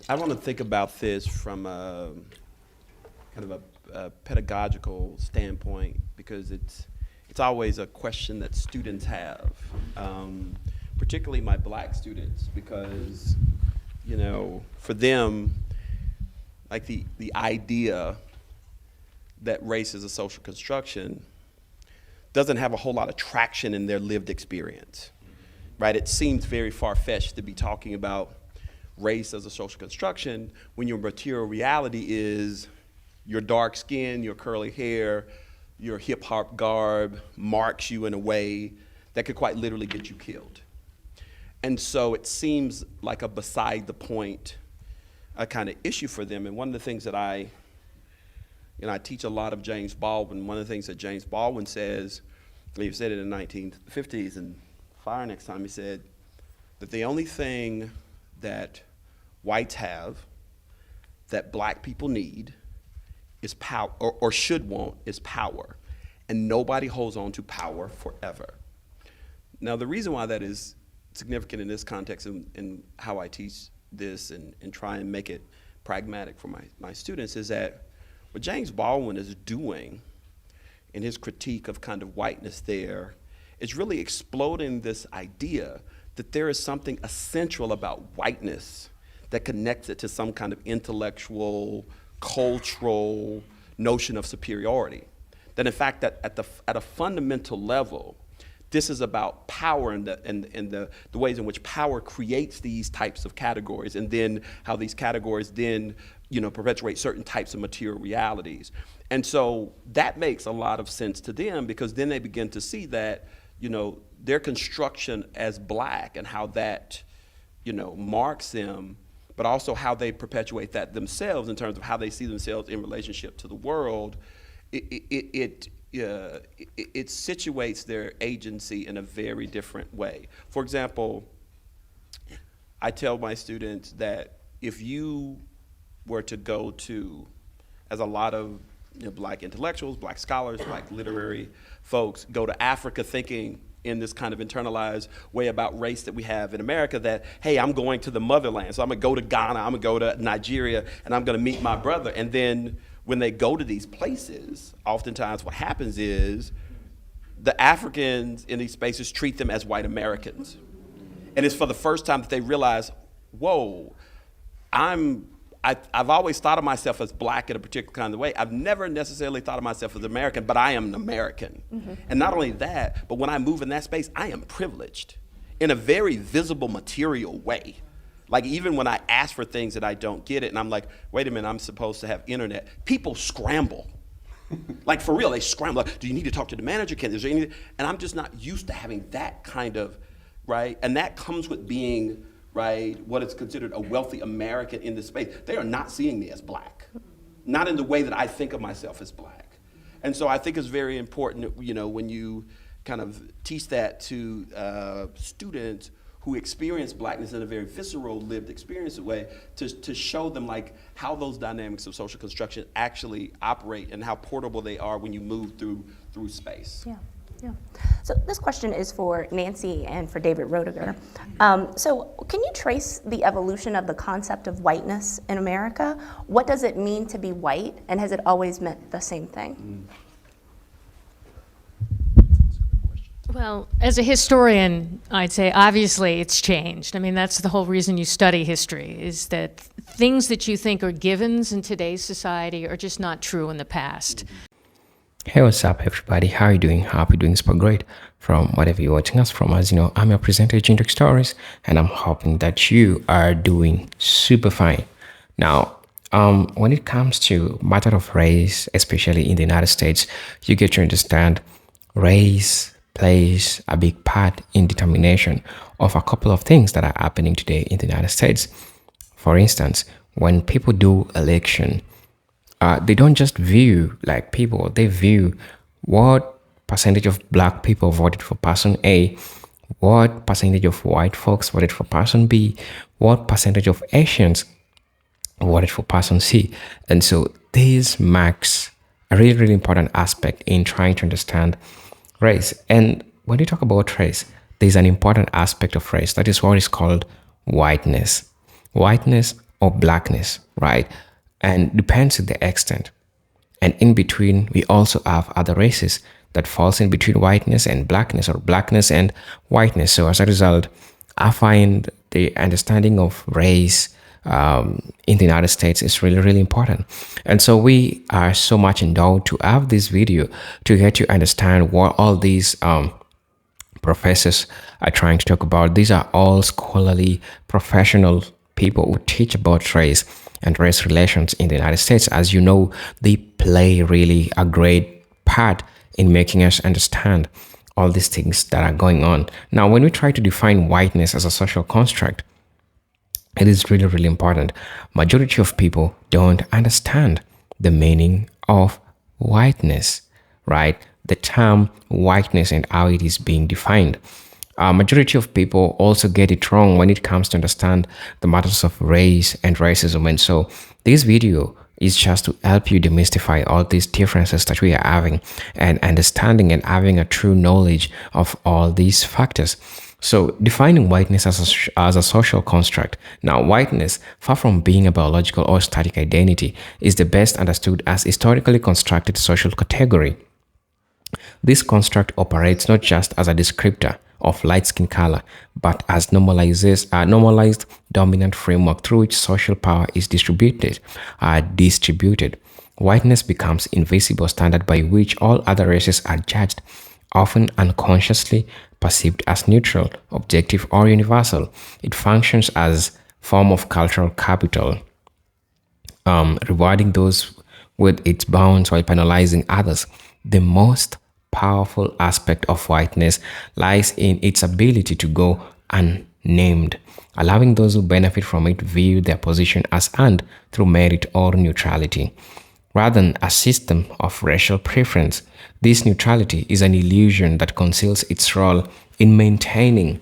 I want to think about this from a kind of a pedagogical standpoint because it's always a question that students have, particularly my black students, because for them, like the idea that race is a social construction doesn't have a whole lot of traction in their lived experience, right? It seems very far-fetched to be talking about race as a social construction when your material reality is your dark skin, your curly hair, your hip-hop garb marks you in a way that could quite literally get you killed. And so it seems like a beside the point kind of issue for them. And one of the things that I teach a lot of James Baldwin. One of the things that James Baldwin says, he said it in the 1950s, and Fire Next Time, he said that the only thing that whites have that black people need is power, or should want, is power. And nobody holds on to power forever. Now, the reason why that is significant in this context and how I teach this and try and make it pragmatic for my students is that what James Baldwin is doing in his critique of kind of whiteness there is really exploding this idea that there is something essential about whiteness that connects it to some kind of intellectual, cultural notion of superiority. That in fact, that at a fundamental level, this is about power and the ways in which power creates these types of categories, and then how these categories then perpetuate certain types of material realities. And so that makes a lot of sense to them, because then they begin to see that their construction as black and how that marks them, but also how they perpetuate that themselves in terms of how they see themselves in relationship to the world. It situates their agency in a very different way. For example, I tell my students that if you were to go to, as a lot of black intellectuals, black scholars, black literary folks go to Africa thinking in this kind of internalized way about race that we have in America, that, hey, I'm going to the motherland, so I'm gonna go to Ghana, I'm gonna go to Nigeria, and I'm gonna meet my brother. And then when they go to these places, oftentimes what happens is the Africans in these spaces treat them as white Americans. And it's for the first time that they realize, whoa, I've always thought of myself as black in a particular kind of way. I've never necessarily thought of myself as American, but I am an American. Mm-hmm. And not only that, but when I move in that space, I am privileged in a very visible, material way. Like even when I ask for things that I don't get it, and I'm like, wait a minute, I'm supposed to have internet. People scramble. Like for real, they scramble. Like, do you need to talk to the manager? Is there anything? And I'm just not used to having that kind of, right? And that comes with being, right, what is considered a wealthy American in this space. They are not seeing me as black, not in the way that I think of myself as black. And so I think it's very important, when you kind of teach that to students who experience blackness in a very visceral, lived experience way, to show them like how those dynamics of social construction actually operate and how portable they are when you move through space. Yeah. Yeah. So this question is for Nancy and for David Roediger. So can you trace the evolution of the concept of whiteness in America? What does it mean to be white, and has it always meant the same thing? Well, as a historian, I'd say obviously it's changed. I mean, that's the whole reason you study history, is that things that you think are givens in today's society are just not true in the past. Hey, what's up, everybody? How are you doing? Hope you're doing super great from whatever you're watching us from. As you know, I'm your presenter, Jintric Stories, and I'm hoping that you are doing super fine. Now, when it comes to matter of race, especially in the United States, you get to understand race plays a big part in determination of a couple of things that are happening today in the United States. For instance, when people do election, they don't just view like people, they view what percentage of black people voted for person A, what percentage of white folks voted for person B, what percentage of Asians voted for person C. And so this marks a really, really important aspect in trying to understand race. And when you talk about race, there's an important aspect of race. That is what is called whiteness. Whiteness or blackness, right? And depends to the extent. And in between, we also have other races that falls in between whiteness and blackness, or blackness and whiteness. So as a result, I find the understanding of race in the United States is really, really important. And so we are so much endowed to have this video to get to understand what all these professors are trying to talk about. These are all scholarly, professional people who teach about race and race relations in the United States. As you know, they play really a great part in making us understand all these things that are going on. Now, when we try to define whiteness as a social construct, it is really, really important. Majority of people don't understand the meaning of whiteness, right? The term whiteness and how it is being defined. Majority of people also get it wrong when it comes to understand the matters of race and racism. And so this video is just to help you demystify all these differences that we are having and understanding and having a true knowledge of all these factors. So defining whiteness as a social construct. Now, whiteness, far from being a biological or static identity, is the best understood as historically constructed social category. This construct operates not just as a descriptor of light skin color, but as normalized dominant framework through which social power is distributed. Whiteness becomes invisible standard by which all other races are judged, often unconsciously perceived as neutral, objective, or universal. It functions as form of cultural capital, rewarding those with its bounds while penalizing others. The most powerful aspect of whiteness lies in its ability to go unnamed, allowing those who benefit from it view their position as earned through merit or neutrality. Rather than a system of racial preference, this neutrality is an illusion that conceals its role in maintaining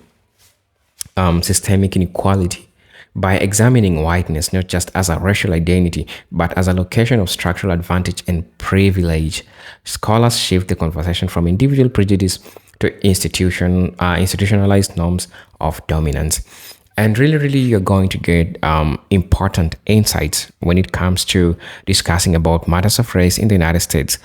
systemic inequality. By examining whiteness not just as a racial identity, but as a location of structural advantage and privilege, scholars shift the conversation from individual prejudice to institutionalized norms of dominance. And really, really, you're going to get important insights when it comes to discussing about matters of race in the United States.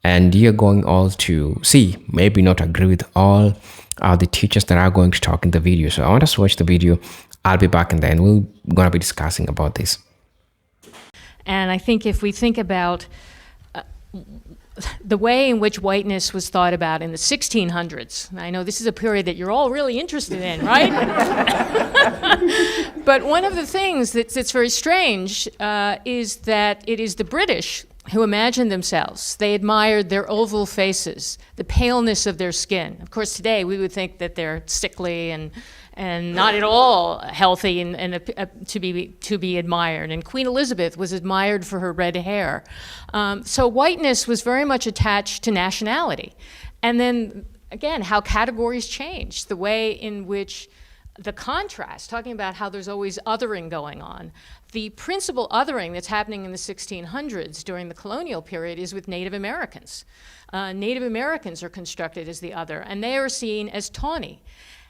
And you're going all to see, maybe not agree with all the teachers that are going to talk in the video. So I want us to watch the video. I'll be back and then we're going to be discussing about this. And I think if we think about the way in which whiteness was thought about in the 1600s, and I know this is a period that you're all really interested in, right? But one of the things that's very strange is that it is the British who imagined themselves. They admired their oval faces, the paleness of their skin. Of course, today we would think that they're sickly and not at all healthy and to be admired. And Queen Elizabeth was admired for her red hair. So whiteness was very much attached to nationality. And then, again, how categories change, the way in which the contrast, talking about how there's always othering going on. The principal othering that's happening in the 1600s during the colonial period is with Native Americans. Native Americans are constructed as the other, and they are seen as tawny.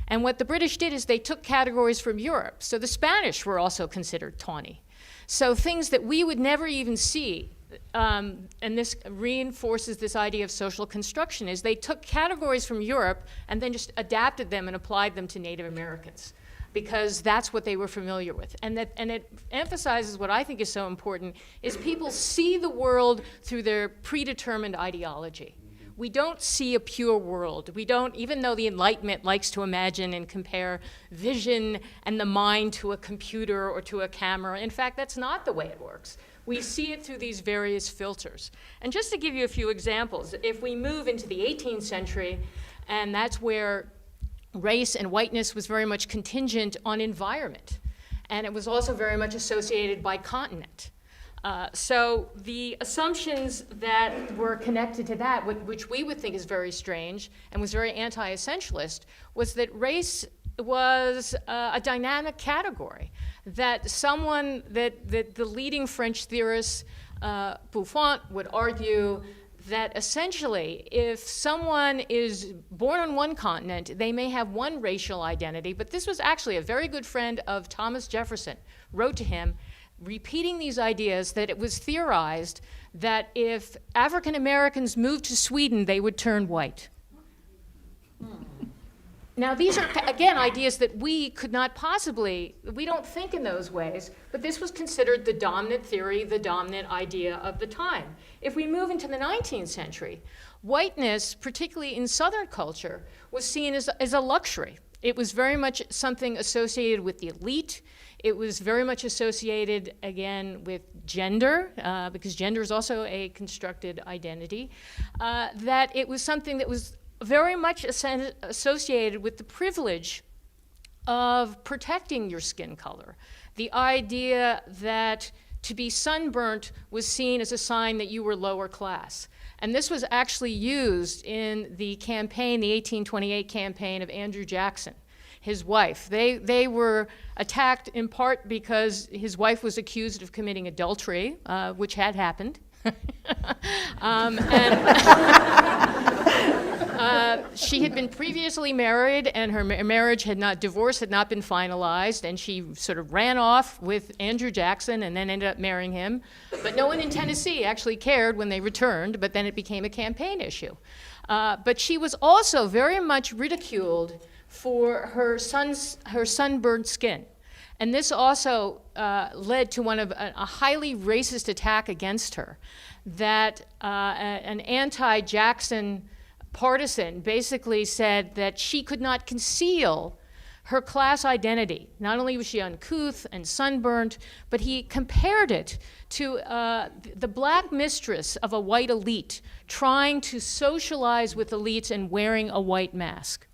And what the British did is they took categories from Europe. So the Spanish were also considered tawny. So things that we would never even see, and this reinforces this idea of social construction, is they took categories from Europe and then just adapted them and applied them to Native Americans, because that's what they were familiar with. And it emphasizes what I think is so important, is people see the world through their predetermined ideology. We don't see a pure world. We don't, even though the Enlightenment likes to imagine and compare vision and the mind to a computer or to a camera. In fact, that's not the way it works. We see it through these various filters. And just to give you a few examples, if we move into the 18th century, and that's where race and whiteness was very much contingent on environment. And it was also very much associated by continent. So the assumptions that were connected to that, which we would think is very strange and was very anti-essentialist, was that race was a dynamic category. That someone, that the leading French theorist, Buffon, would argue that essentially if someone is born on one continent, they may have one racial identity, but this was actually a very good friend of Thomas Jefferson, wrote to him, repeating these ideas that it was theorized that if African Americans moved to Sweden, they would turn white. Now, these are, again, ideas that we could not possibly, we don't think in those ways, but this was considered the dominant theory, the dominant idea of the time. If we move into the 19th century, whiteness, particularly in Southern culture, was seen as a luxury. It was very much something associated with the elite. It was very much associated, again, with gender, because gender is also a constructed identity, that it was something that was very much associated with the privilege of protecting your skin color. The idea that to be sunburnt was seen as a sign that you were lower class. And this was actually used in the campaign, the 1828 campaign of Andrew Jackson, his wife. They were attacked in part because his wife was accused of committing adultery, which had happened. She had been previously married, and her marriage divorce had not been finalized, and she sort of ran off with Andrew Jackson and then ended up marrying him. But no one in Tennessee actually cared when they returned, but then it became a campaign issue. But she was also very much ridiculed for her sunburned skin. And this also led to a highly racist attack against her, that an anti-Jackson partisan basically said that she could not conceal her class identity. Not only was she uncouth and sunburnt, but he compared it to the black mistress of a white elite trying to socialize with elites and wearing a white mask.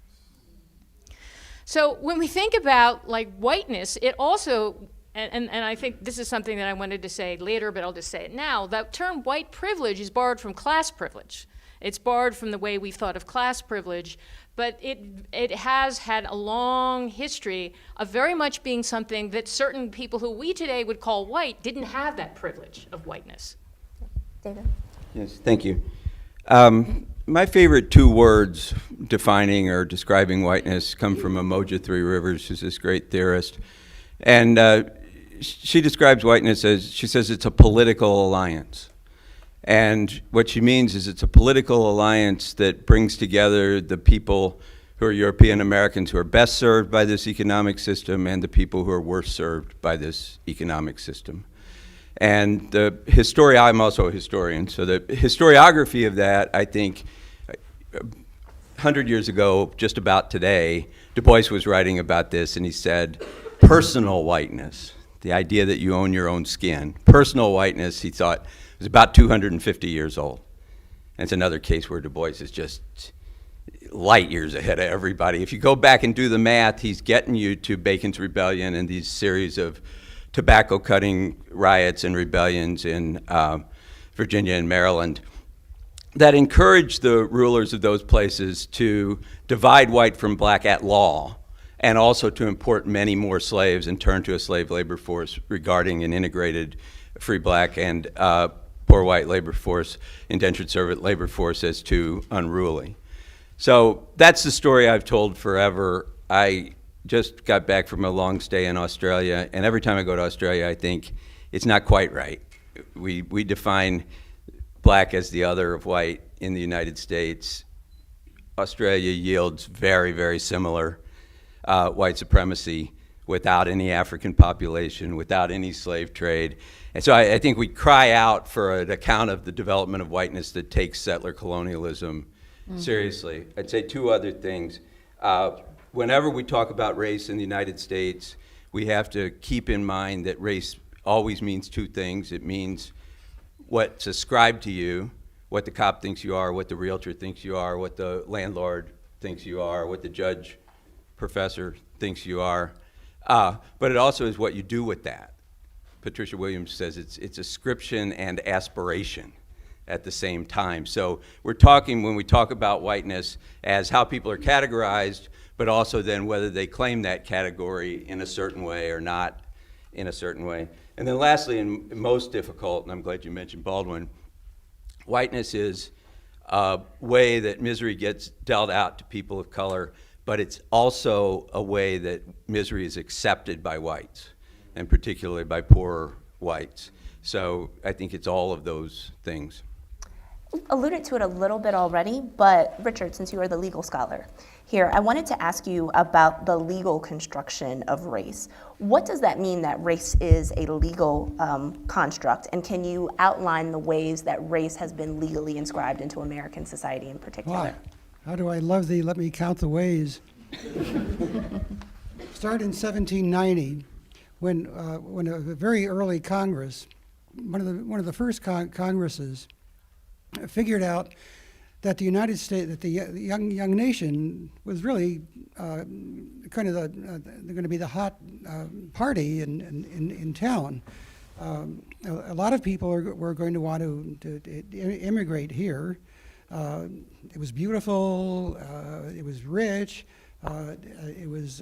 So when we think about like whiteness, it also, and I think this is something that I wanted to say later, but I'll just say it now, that term white privilege is borrowed from class privilege. It's borrowed from the way we've thought of class privilege, but it has had a long history of very much being something that certain people who we today would call white didn't have that privilege of whiteness. David? Yes, thank you. My favorite two words defining or describing whiteness come from Umoja Three Rivers, who's this great theorist. And she describes whiteness as, she says it's a political alliance. And what she means is it's a political alliance that brings together the people who are European Americans who are best served by this economic system and the people who are worst served by this economic system. And I'm also a historian, so the historiography of that, I think, 100 years ago, just about today, Du Bois was writing about this, and he said, personal whiteness, the idea that you own your own skin, personal whiteness, he thought, was about 250 years old. And it's another case where Du Bois is just light years ahead of everybody. If you go back and do the math, he's getting you to Bacon's Rebellion and these series of tobacco cutting riots and rebellions in Virginia and Maryland that encouraged the rulers of those places to divide white from black at law, and also to import many more slaves and turn to a slave labor force regarding an integrated free black and poor white labor force, indentured servant labor force, as too unruly. So that's the story I've told forever. I just got back from a long stay in Australia, and every time I go to Australia, I think it's not quite right. We define black as the other of white in the United States. Australia yields very, very similar white supremacy without any African population, without any slave trade. And so I think we cry out for an account of the development of whiteness that takes settler colonialism seriously. I'd say two other things. Whenever we talk about race in the United States, we have to keep in mind that race always means two things. It means what's ascribed to you, what the cop thinks you are, what the realtor thinks you are, what the landlord thinks you are, what the judge, professor thinks you are. But it also is what you do with that. Patricia Williams says it's ascription and aspiration at the same time. So we're talking, when we talk about whiteness, as how people are categorized, but also then whether they claim that category in a certain way or not in a certain way. And then lastly, and most difficult, and I'm glad you mentioned Baldwin, whiteness is a way that misery gets dealt out to people of color, but it's also a way that misery is accepted by whites, and particularly by poorer whites. So I think it's all of those things. Alluded to it a little bit already, but Richard, since you are the legal scholar here, I wanted to ask you about the legal construction of race. What does that mean that race is a legal construct, and can you outline the ways that race has been legally inscribed into American society in particular? Wow. How do I love thee, let me count the ways. Start in 1790, when a very early Congress, one of the first congresses, figured out that the United States, that the young nation was really kind of going to be the hot party in town. A lot of people were going to want to immigrate here. It was beautiful. It was rich. It was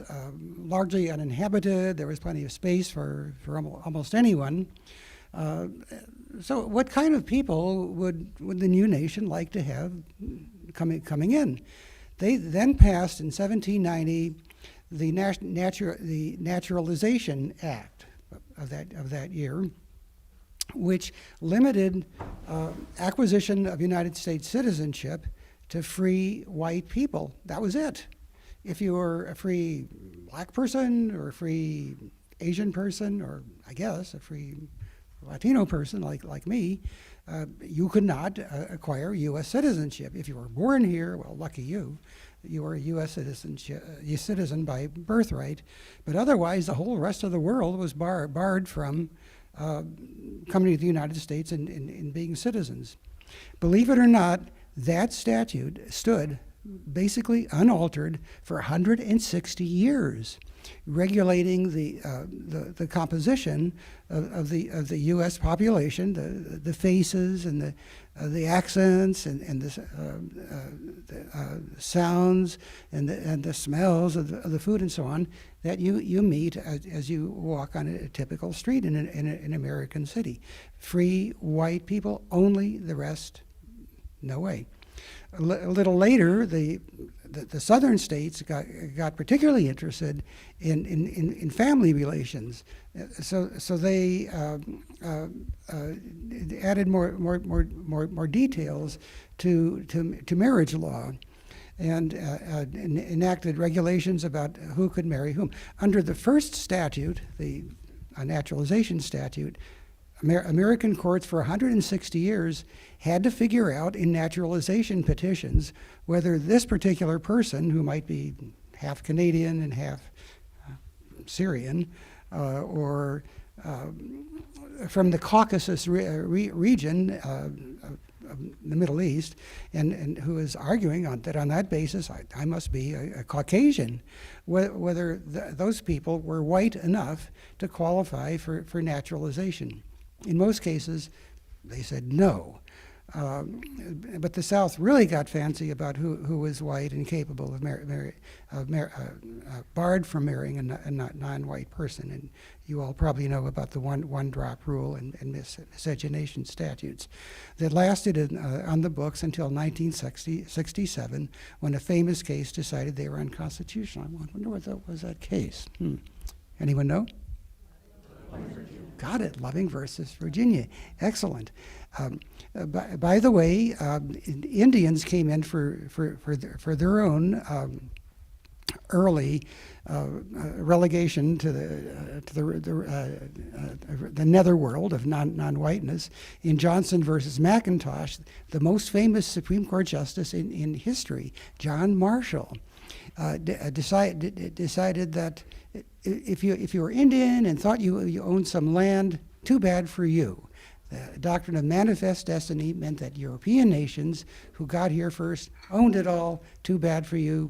largely uninhabited. There was plenty of space for almost anyone. So what kind of people would the new nation like to have coming in? They then passed in 1790 the Naturalization Act of that year, which limited acquisition of United States citizenship to free white people. That was it. If you were a free black person or a free Asian person, or I guess a free Latino person like me, you could not acquire U.S. citizenship. If you were born here, well, lucky you, you were a U.S. citizen by birthright. But otherwise, the whole rest of the world was barred from coming to the United States and being citizens. Believe it or not, that statute stood basically unaltered for 160 years, regulating the composition of the U.S. population, the faces and the accents and the sounds and the smells of the food and so on that you meet as you walk on a typical street in an American city. Free white people only, the rest, no way. A little later, the southern states got particularly interested in family relations, so they added more details to marriage law, and enacted regulations about who could marry whom. Under the first statute, the naturalization statute, American courts for 160 years had to figure out in naturalization petitions whether this particular person, who might be half Canadian and half Syrian, or from the Caucasus region of the Middle East, and who is arguing that on that basis I must be a Caucasian, whether those people were white enough to qualify for naturalization. In most cases, they said no. But the South really got fancy about who was white and capable of barred from marrying a non-white person. And you all probably know about the one-drop rule and miscegenation statutes that lasted on the books until 1967, when a famous case decided they were unconstitutional. I wonder what was that case. Anyone know? Got it, Loving versus Virginia. Excellent. By the way, Indians came in for their own early relegation to the netherworld of non-whiteness. In Johnson versus McIntosh, the most famous Supreme Court justice in history, John Marshall, decided that if you were Indian and thought you owned some land, too bad for you. The doctrine of manifest destiny meant that European nations who got here first owned it all. Too bad for you.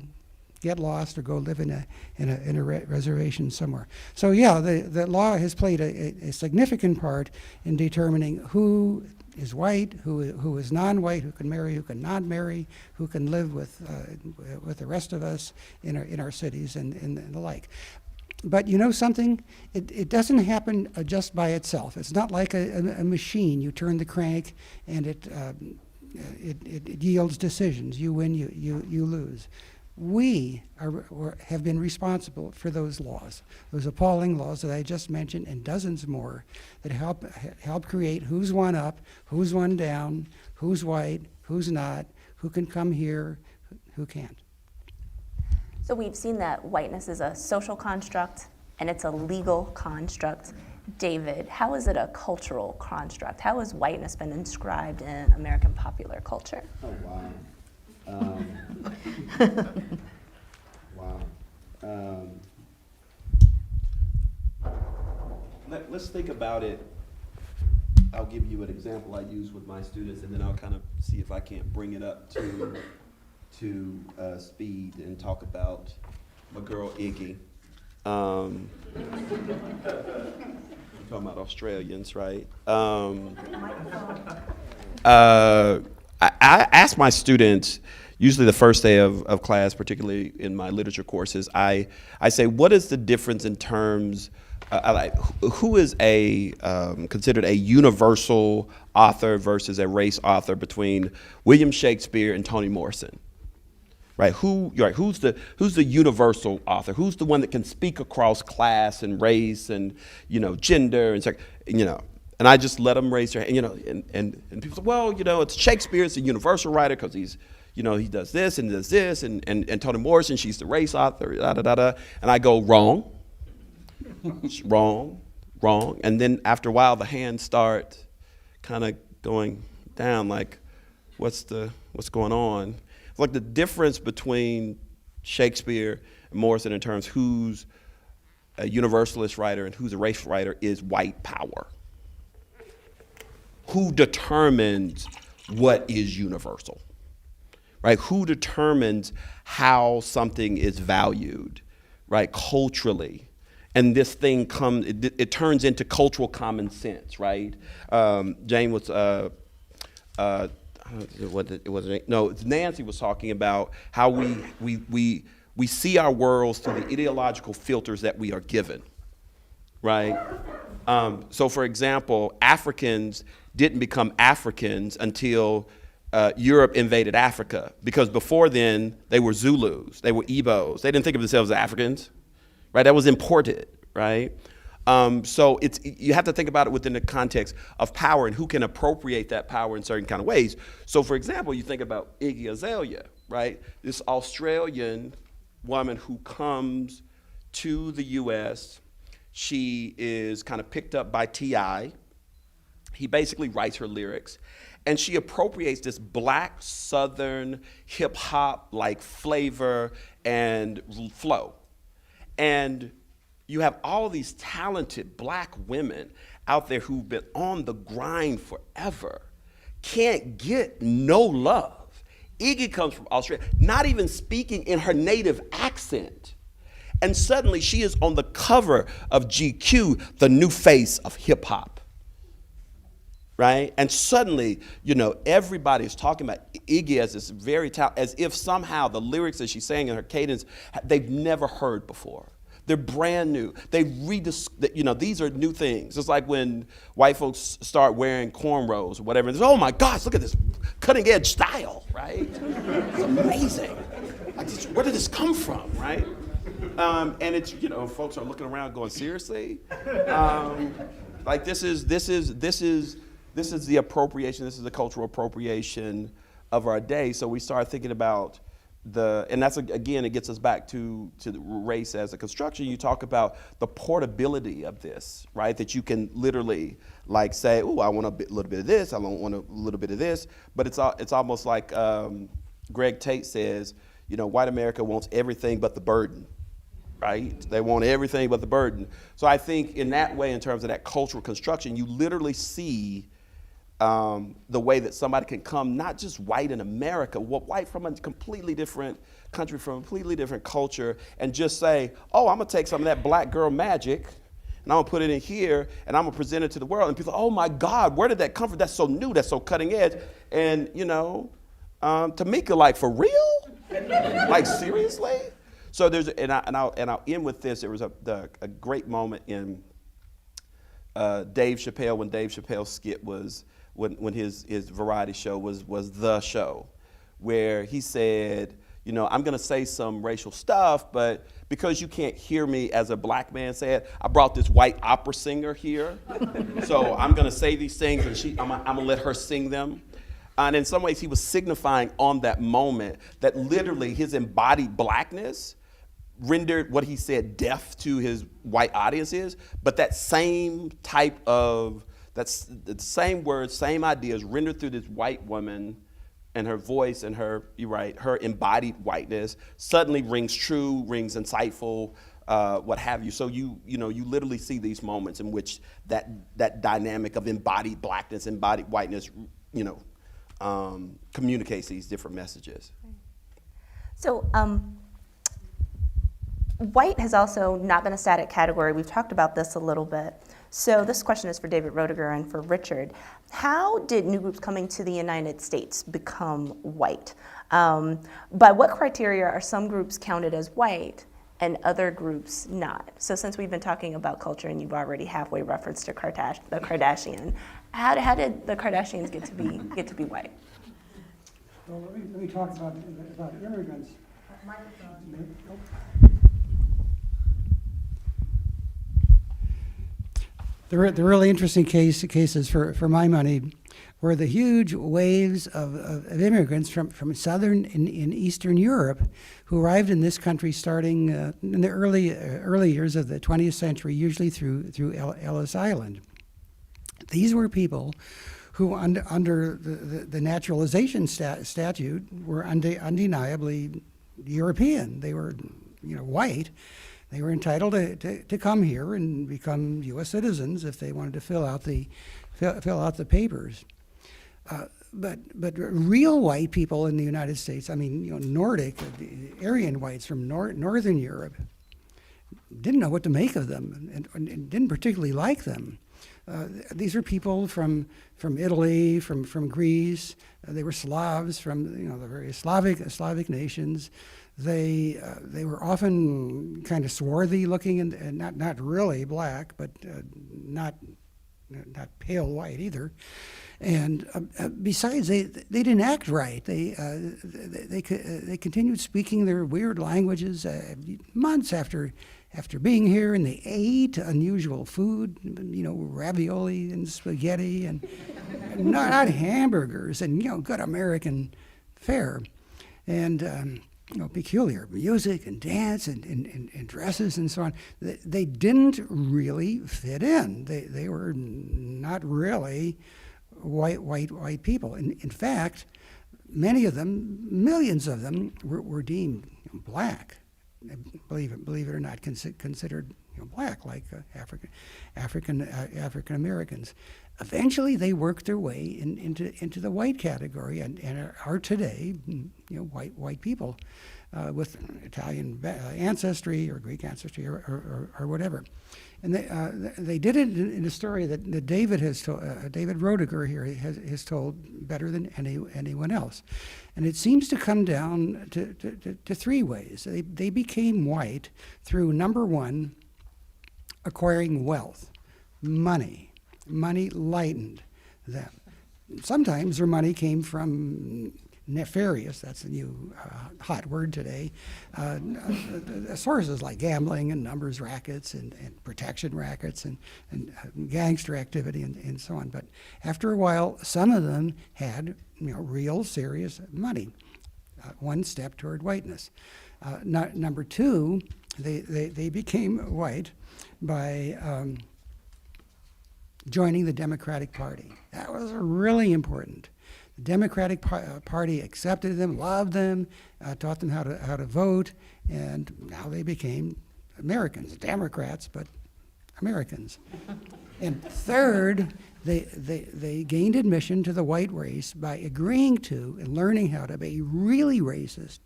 Get lost or go live in a reservation somewhere. So yeah, the law has played a significant part in determining who is white, who is non-white, who can marry, who cannot marry, who can live with the rest of us in our cities and the like. But you know something? It doesn't happen just by itself. It's not like a machine. You turn the crank and it yields decisions. You win, you lose. We have been responsible for those laws, those appalling laws that I just mentioned, and dozens more that help create who's one up, who's one down, who's white, who's not, who can come here, who can't. So we've seen that whiteness is a social construct and it's a legal construct. David, how is it a cultural construct? How has whiteness been inscribed in American popular culture? Oh, wow. Wow. Let's think about it. I'll give you an example I use with my students, and then I'll kind of see if I can't bring it up to speed and talk about my girl Iggy. We're talking about Australians, right? I ask my students, usually the first day of class, particularly in my literature courses, I say, what is the difference in terms, who is considered a universal author versus a race author between William Shakespeare and Toni Morrison? Right? Who's the universal author? Who's the one that can speak across class and race and gender and and I just let them raise their hand, and people say, well, it's Shakespeare, it's a universal writer because he's he does this and does this, and Toni Morrison, she's the race author, da da da da, and I go wrong, wrong, and then after a while the hands start kind of going down, like what's going on? Like the difference between Shakespeare and Morrison in terms who's a universalist writer and who's a race writer is white power. Who determines what is universal, right? Who determines how something is valued, right, culturally? And this thing it turns into cultural common sense, right? Jane was, Nancy was talking about how we see our worlds through the ideological filters that we are given, right? So for example, Africans didn't become Africans until Europe invaded Africa, because before then they were Zulus, they were Igbos. They didn't think of themselves as Africans, right? That was imported, right? So you have to think about it within the context of power and who can appropriate that power in certain kind of ways. So for example, you think about Iggy Azalea, right? This Australian woman who comes to the US. She is kind of picked up by T.I. He basically writes her lyrics, and she appropriates this black Southern hip hop like flavor and flow. And you have all these talented black women out there who've been on the grind forever, can't get no love. Iggy comes from Australia, not even speaking in her native accent. And suddenly she is on the cover of GQ, the new face of hip hop, right? And suddenly, everybody's talking about Iggy as this very as if somehow the lyrics that she's saying in her cadence, they've never heard before. They're brand new. These are new things. It's like when white folks start wearing cornrows or whatever. And oh my gosh, look at this cutting edge style, right? It's amazing. Where did this come from, right? And it's, folks are looking around going, seriously? This is the appropriation. This is the cultural appropriation of our day. So we start thinking about and that's, again, it gets us back to the race as a construction. You talk about the portability of this, right? That you can literally say, oh, I want a little bit of this, I want a little bit of this. But it's almost like Greg Tate says, white America wants everything but the burden, right? They want everything but the burden. So I think in that way, in terms of that cultural construction, you literally see the way that somebody can come, not just white in America, white from a completely different country, from a completely different culture, and just say, oh, I'm gonna take some of that black girl magic, and I'm gonna put it in here, and I'm gonna present it to the world. And people, oh my God, where did that come from? That's so new, that's so cutting edge. And Tamika, for real? Seriously? So I'll end with this. There was a great moment in Dave Chappelle, when Dave Chappelle's skit was, when his variety show was the show, where he said, you know, I'm gonna say some racial stuff, but because you can't hear me as a black man say it, I brought this white opera singer here. So I'm gonna say these things and I'm gonna let her sing them. And in some ways he was signifying on that moment that literally his embodied blackness rendered what he said deaf to his white audiences, but that same type of, that's the same words, same ideas rendered through this white woman and her voice and her, you're right, her embodied whiteness suddenly rings true, rings insightful, what have you. So you literally see these moments in which that dynamic of embodied blackness, embodied whiteness, communicates these different messages. So white has also not been a static category. We've talked about this a little bit. So this question is for David Roediger and for Richard. How did new groups coming to the United States become white? By what criteria are some groups counted as white and other groups not? So since we've been talking about culture and you've already halfway referenced to the Kardashian, how did the Kardashians get to be white? Well, let me talk about immigrants. The really interesting cases for my money were the huge waves of immigrants from southern and Eastern Europe who arrived in this country starting in the early years of the 20th century, usually through Ellis Island. These were people who, under the naturalization statute, were undeniably European. They were, white. They were entitled to come here and become U.S. citizens if they wanted to fill out the papers. But real white people in the United States, Nordic, Aryan whites from Northern Europe, didn't know what to make of them and didn't particularly like them. These are people from Italy, from Greece. They were Slavs from the various Slavic nations. They were often kind of swarthy looking and not really black, but not pale white either. And besides, they didn't act right. They continued speaking their weird languages months after being here, and they ate unusual food, ravioli and spaghetti, and not hamburgers, and good American fare, and peculiar music and dance and dresses and so on. They didn't really fit in. They were not really white people. In fact, many of them, millions of them, were deemed black. Believe it or not, considered black, like African Americans. Eventually, they worked their way into the white category and are today, white people with Italian ancestry or Greek ancestry or whatever. And they did it in a story that David has told, David Roediger here has told better than anyone else. And it seems to come down to three ways. They became white through, number one, acquiring wealth, money. Money lightened them. Sometimes their money came from nefarious, that's the new hot word today, sources like gambling and numbers rackets and protection rackets and gangster activity and so on. But after a while, some of them had real serious money, one step toward whiteness. Number two, they became white by joining the Democratic Party. That was really important. The Democratic Party accepted them, loved them, taught them how to vote, and now they became Americans, Democrats, but Americans. And third, they gained admission to the white race by agreeing to and learning how to be really racist,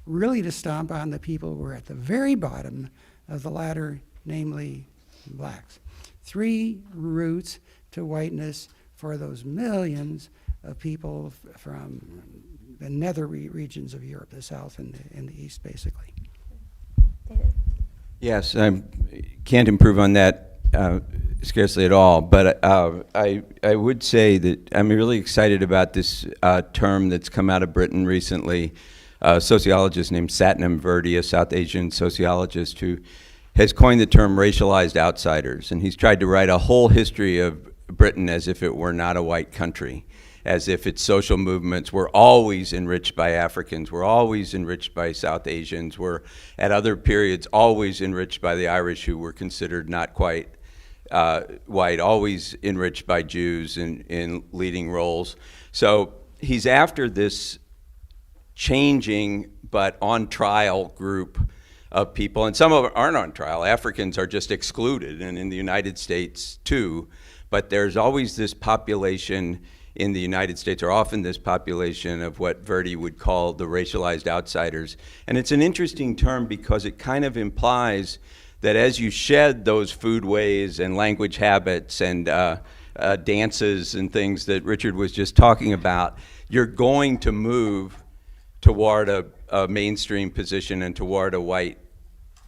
really to stomp on the people who were at the very bottom of the ladder, namely blacks. Three routes to whiteness for those millions of people from the nether regions of Europe, the South and the East, basically. David? Yes, I can't improve on that scarcely at all, but I would say that I'm really excited about this term that's come out of Britain recently, a sociologist named Satnam Virdi, a South Asian sociologist who has coined the term racialized outsiders. And he's tried to write a whole history of Britain as if it were not a white country, as if its social movements were always enriched by Africans, were always enriched by South Asians, were at other periods always enriched by the Irish, who were considered not quite white, always enriched by Jews in leading roles. So he's after this changing but on trial group of people, and some of them aren't on trial. Africans are just excluded, and in the United States too, but there's always this population in the United States, or often this population of what Verdi would call the racialized outsiders. And it's an interesting term because it kind of implies that as you shed those foodways and language habits and dances and things that Richard was just talking about, you're going to move toward a mainstream position and toward a white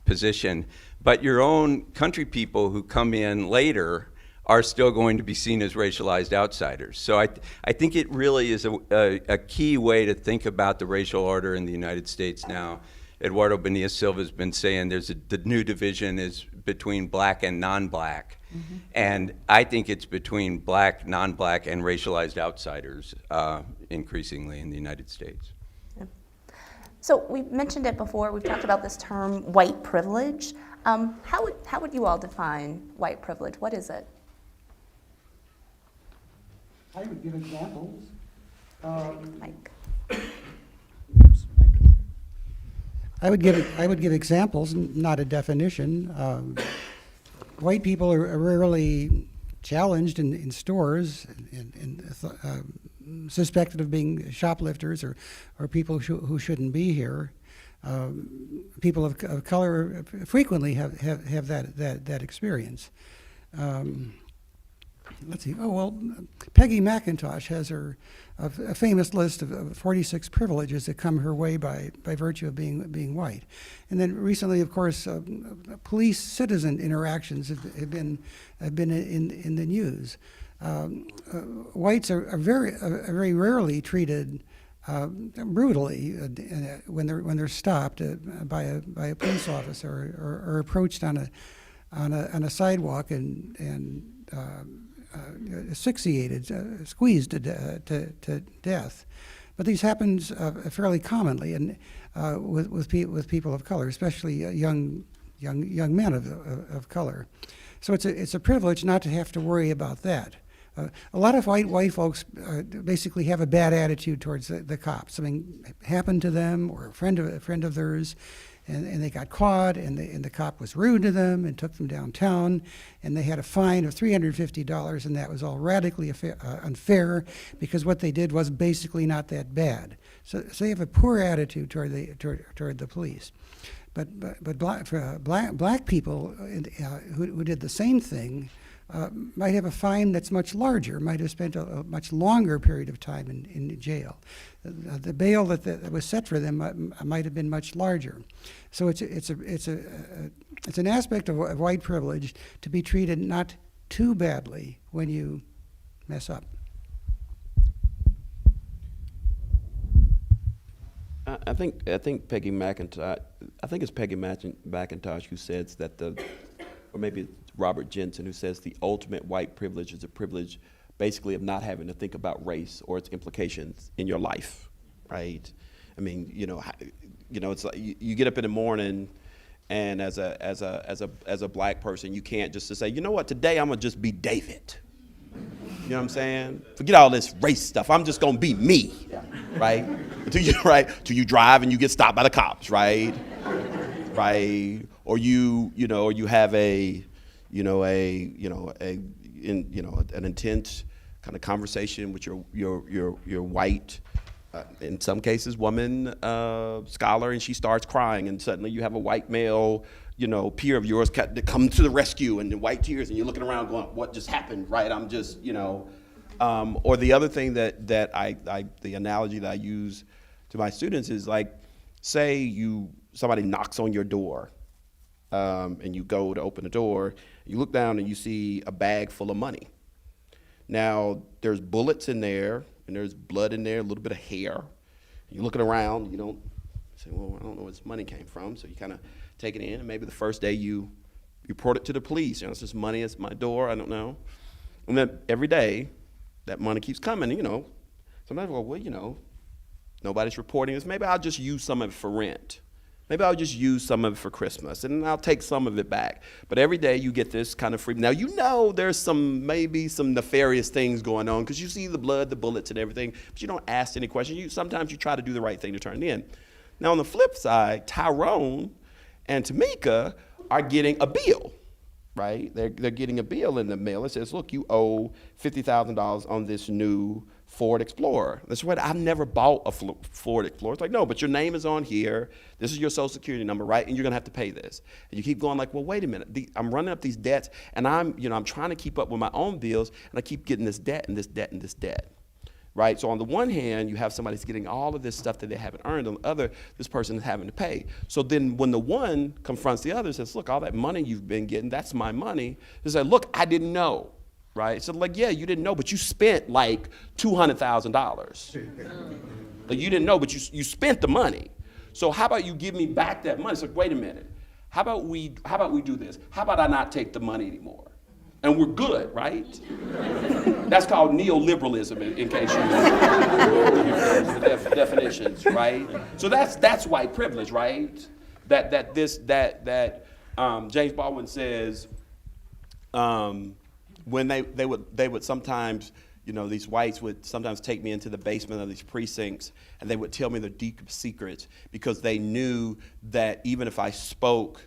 position. But your own country people who come in later are still going to be seen as racialized outsiders. So I think it really is a key way to think about the racial order in the United States now. Eduardo Bonilla Silva has been saying the new division is between black and non-black. Mm-hmm. And I think it's between black, non-black, and racialized outsiders increasingly in the United States. Yeah. So we mentioned it before, we've talked about this term white privilege. How would you all define white privilege? What is it? I would give examples. Mike. I would give examples, not a definition. White people are rarely challenged in stores and suspected of being shoplifters or people who shouldn't be here. People of color frequently have that experience. Let's see. Oh well, Peggy McIntosh has a famous list of 46 privileges that come her way by virtue of being white. And then recently, of course, police-citizen interactions have been in the news. Whites are very rarely treated brutally when they're stopped by a police officer or approached on a sidewalk and asphyxiated, squeezed to death. But these happens fairly commonly, and with people of color, especially young men of color. So it's a privilege not to have to worry about that. A lot of white folks basically have a bad attitude towards the cops. Something happened to them, or a friend of theirs, and they got caught, and the cop was rude to them and took them downtown, and they had a fine of $350, and that was all radically unfair because what they did was basically not that bad. So they have a poor attitude toward the police. But black people who did the same thing might have a fine that's much larger, might have spent a much longer period of time in jail. The bail that was set for them might have been much larger. So it's an aspect of white privilege to be treated not too badly when you mess up. I think Peggy McIntosh. I think it's Peggy McIntosh who says that or maybe it's Robert Jensen who says the ultimate white privilege is a privilege, basically, of not having to think about race or its implications in your life, right? I mean, it's like you get up in the morning, and as a black person, you can't just say, you know what, today I'm gonna just be David. You know what I'm saying? Forget all this race stuff. I'm just gonna be me, right? Till you drive and you get stopped by the cops, right? Right? Or you have an intense kind of conversation with your white, in some cases, woman scholar, and she starts crying, and suddenly you have a white male, peer of yours that comes to the rescue, and the white tears, and you're looking around going, what just happened, right? I'm just, or the other thing that the analogy that I use to my students is like, say somebody knocks on your door, and you go to open the door, you look down and you see a bag full of money. Now, there's bullets in there, and there's blood in there, a little bit of hair. You're looking around, you don't say, well, I don't know where this money came from. So you kind of take it in, and maybe the first day you report it to the police. It's just money at my door, I don't know. And then every day, that money keeps coming, Sometimes I go, well, nobody's reporting this. Maybe I'll just use some of it for rent. Maybe I'll just use some of it for Christmas, and I'll take some of it back. But every day you get this kind of freedom. Now, there's maybe some nefarious things going on because you see the blood, the bullets, and everything, but you don't ask any questions. Sometimes you try to do the right thing to turn it in. Now, on the flip side, Tyrone and Tamika are getting a bill, right? They're getting a bill in the mail. It says, look, you owe $50,000 on this new Ford Explorer. That's right, I've never bought a Ford Explorer. It's like, no, but your name is on here. This is your social security number, right? And you're gonna have to pay this. And you keep going like, well, wait a minute. I'm running up these debts, and I'm trying to keep up with my own bills, and I keep getting this debt and this debt and this debt, right? So on the one hand, you have somebody that's getting all of this stuff that they haven't earned. On the other, this person is having to pay. So then when the one confronts the other, says, look, all that money you've been getting, that's my money. They say, look, I didn't know. Right? So like, yeah, you didn't know, but you spent like $200,000. Like you didn't know, but you spent the money. So how about you give me back that money? It's like, wait a minute. How about we do this? How about I not take the money anymore? And we're good, right? That's called neoliberalism, in case you know the definitions, right? So that's white privilege, right? That James Baldwin says. When they would sometimes, these whites would sometimes take me into the basement of these precincts, and they would tell me their deep secrets because they knew that even if I spoke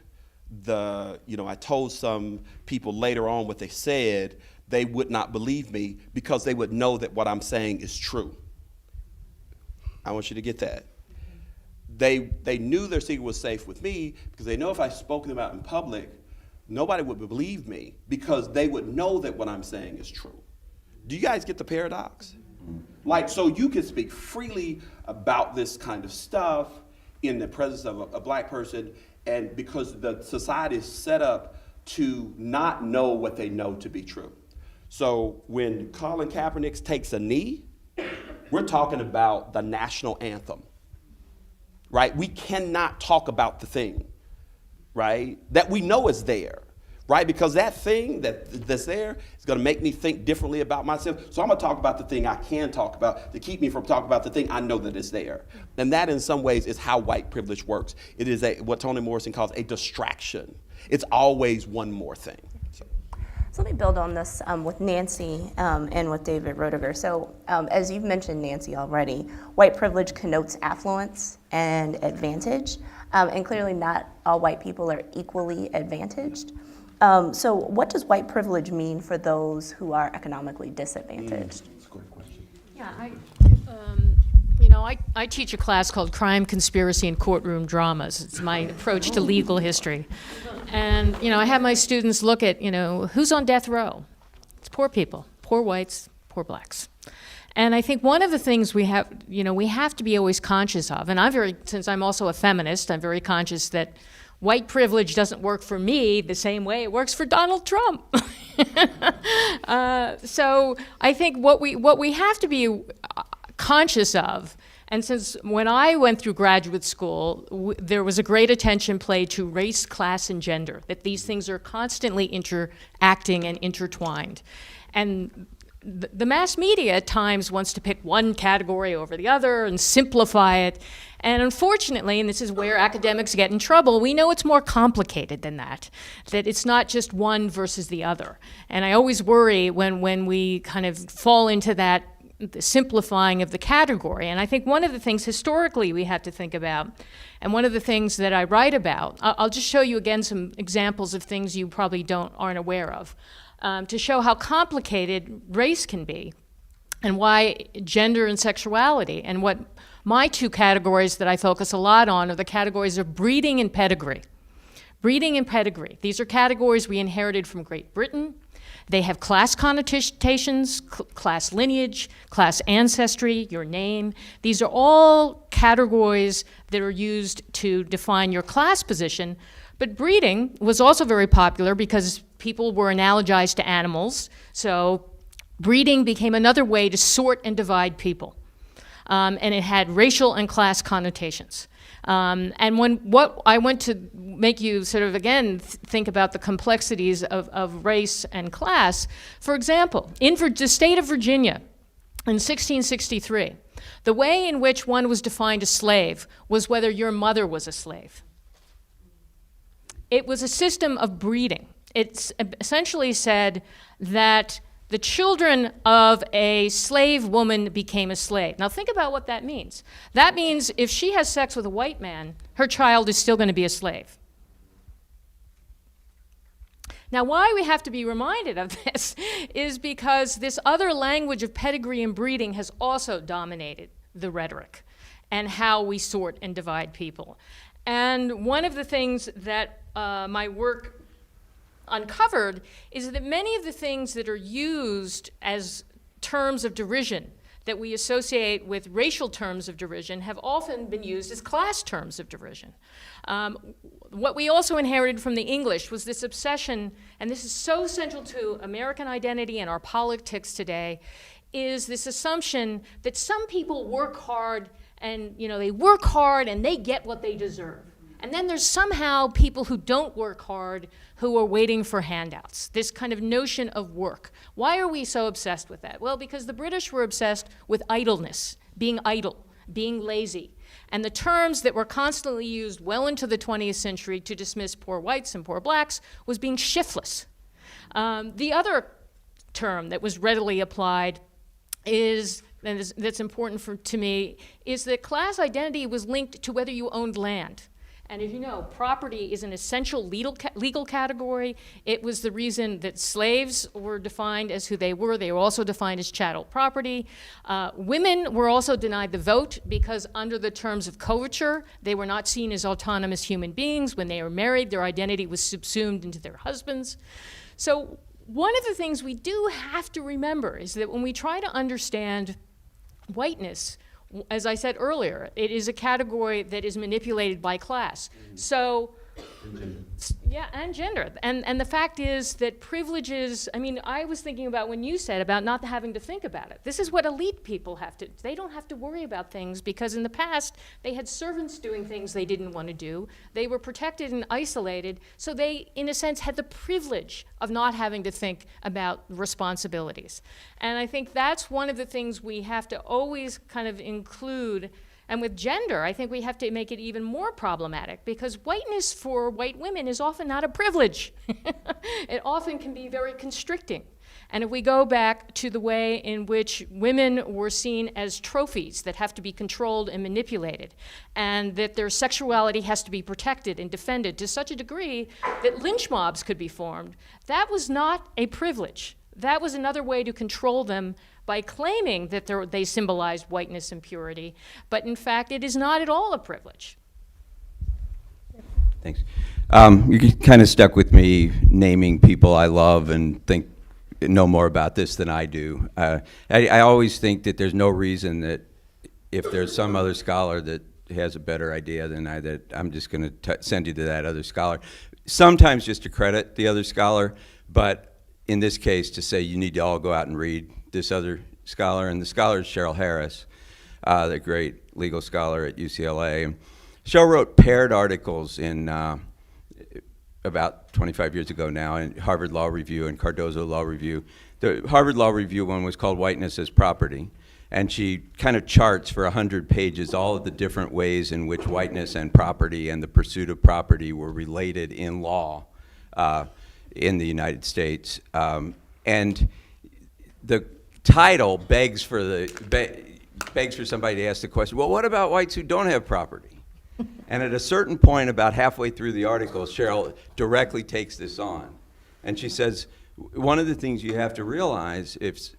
I told some people later on what they said, they would not believe me because they would know that what I'm saying is true. I want you to get that. They knew their secret was safe with me because they know if I spoke them out in public, nobody would believe me because they would know that what I'm saying is true. Do you guys get the paradox? Like, so you can speak freely about this kind of stuff in the presence of a black person, and because the society is set up to not know what they know to be true. So when Colin Kaepernick takes a knee, we're talking about the national anthem, right? We cannot talk about the thing, right? That we know is there, right? Because that thing that's there is gonna make me think differently about myself. So I'm gonna talk about the thing I can talk about to keep me from talking about the thing I know that is there. And that in some ways is how white privilege works. It is what Toni Morrison calls a distraction. It's always one more thing. So let me build on this with Nancy and with David Roediger. So as you've mentioned, Nancy, already, white privilege connotes affluence and advantage, and clearly not all white people are equally advantaged. So what does white privilege mean for those who are economically disadvantaged? That's a great question. Yeah, I teach a class called Crime, Conspiracy, and Courtroom Dramas. It's my approach to legal history. And, I have my students look at, who's on death row? It's poor people, poor whites, poor blacks. And I think one of the things we have to be always conscious of, and since I'm also a feminist, I'm very conscious that white privilege doesn't work for me the same way it works for Donald Trump. So I think what we have to be conscious of, and since when I went through graduate school, there was a great attention paid to race, class, and gender, that these things are constantly interacting and intertwined. And the mass media at times wants to pick one category over the other and simplify it. And unfortunately, and this is where academics get in trouble, we know it's more complicated than that it's not just one versus the other. And I always worry when we kind of fall into that the simplifying of the category. And I think one of the things historically we have to think about, and one of the things that I write about, I'll just show you again some examples of things you probably aren't aware of, to show how complicated race can be and why gender and sexuality, and what my two categories that I focus a lot on are the categories of breeding and pedigree. Breeding and pedigree. These are categories we inherited from Great Britain. They have class connotations, class lineage, class ancestry, your name. These are all categories that are used to define your class position. But breeding was also very popular because people were analogized to animals. So breeding became another way to sort and divide people. and it had racial and class connotations. And what I want to make you sort of, again, think about the complexities of race and class. For example, in the state of Virginia in 1663, the way in which one was defined a slave was whether your mother was a slave. It was a system of breeding. It essentially said that the children of a slave woman became a slave. Now think about what that means. That means if she has sex with a white man, her child is still going to be a slave. Now why we have to be reminded of this is because this other language of pedigree and breeding has also dominated the rhetoric and how we sort and divide people. And one of the things that my work uncovered is that many of the things that are used as terms of derision that we associate with racial terms of derision have often been used as class terms of derision. What we also inherited from the English was this obsession, and this is so central to American identity and our politics today, is this assumption that some people work hard and they work hard and they get what they deserve. And then there's somehow people who don't work hard who are waiting for handouts, this kind of notion of work. Why are we so obsessed with that? Well, because the British were obsessed with idleness, being idle, being lazy. And the terms that were constantly used well into the 20th century to dismiss poor whites and poor blacks was being shiftless. The other term that was readily applied is, and that's important to me, is that class identity was linked to whether you owned land. And as you know, property is an essential legal category. It was the reason that slaves were defined as who they were. They were also defined as chattel property. Women were also denied the vote because under the terms of coverture, they were not seen as autonomous human beings. When they were married, their identity was subsumed into their husbands. So one of the things we do have to remember is that when we try to understand whiteness, as I said earlier, it is a category that is manipulated by class. So, yeah, and gender. And the fact is that privileges, I was thinking about when you said about not having to think about it. This is what elite people have to, they don't have to worry about things because in the past, they had servants doing things they didn't want to do. They were protected and isolated, so they, in a sense, had the privilege of not having to think about responsibilities. And I think that's one of the things we have to always kind of include. And with gender, I think we have to make it even more problematic because whiteness for white women is often not a privilege. It often can be very constricting. And if we go back to the way in which women were seen as trophies that have to be controlled and manipulated, and that their sexuality has to be protected and defended to such a degree that lynch mobs could be formed, that was not a privilege. That was another way to control them by claiming that they symbolized whiteness and purity, but in fact, it is not at all a privilege. Thanks. You kind of stuck with me naming people I love and know more about this than I do. I always think that there's no reason that if there's some other scholar that has a better idea than I, that I'm just going to send you to that other scholar. Sometimes just to credit the other scholar, but in this case to say you need to all go out and read this other scholar, and the scholar is Cheryl Harris, the great legal scholar at UCLA. Cheryl wrote paired articles in about 25 years ago now in Harvard Law Review and Cardozo Law Review. The Harvard Law Review one was called Whiteness as Property, and she kind of charts for 100 pages all of the different ways in which whiteness and property and the pursuit of property were related in law in the United States. And the title begs for somebody to ask the question, well, what about whites who don't have property? And at a certain point, about halfway through the article, Cheryl directly takes this on. And she says, one of the things you have to realize is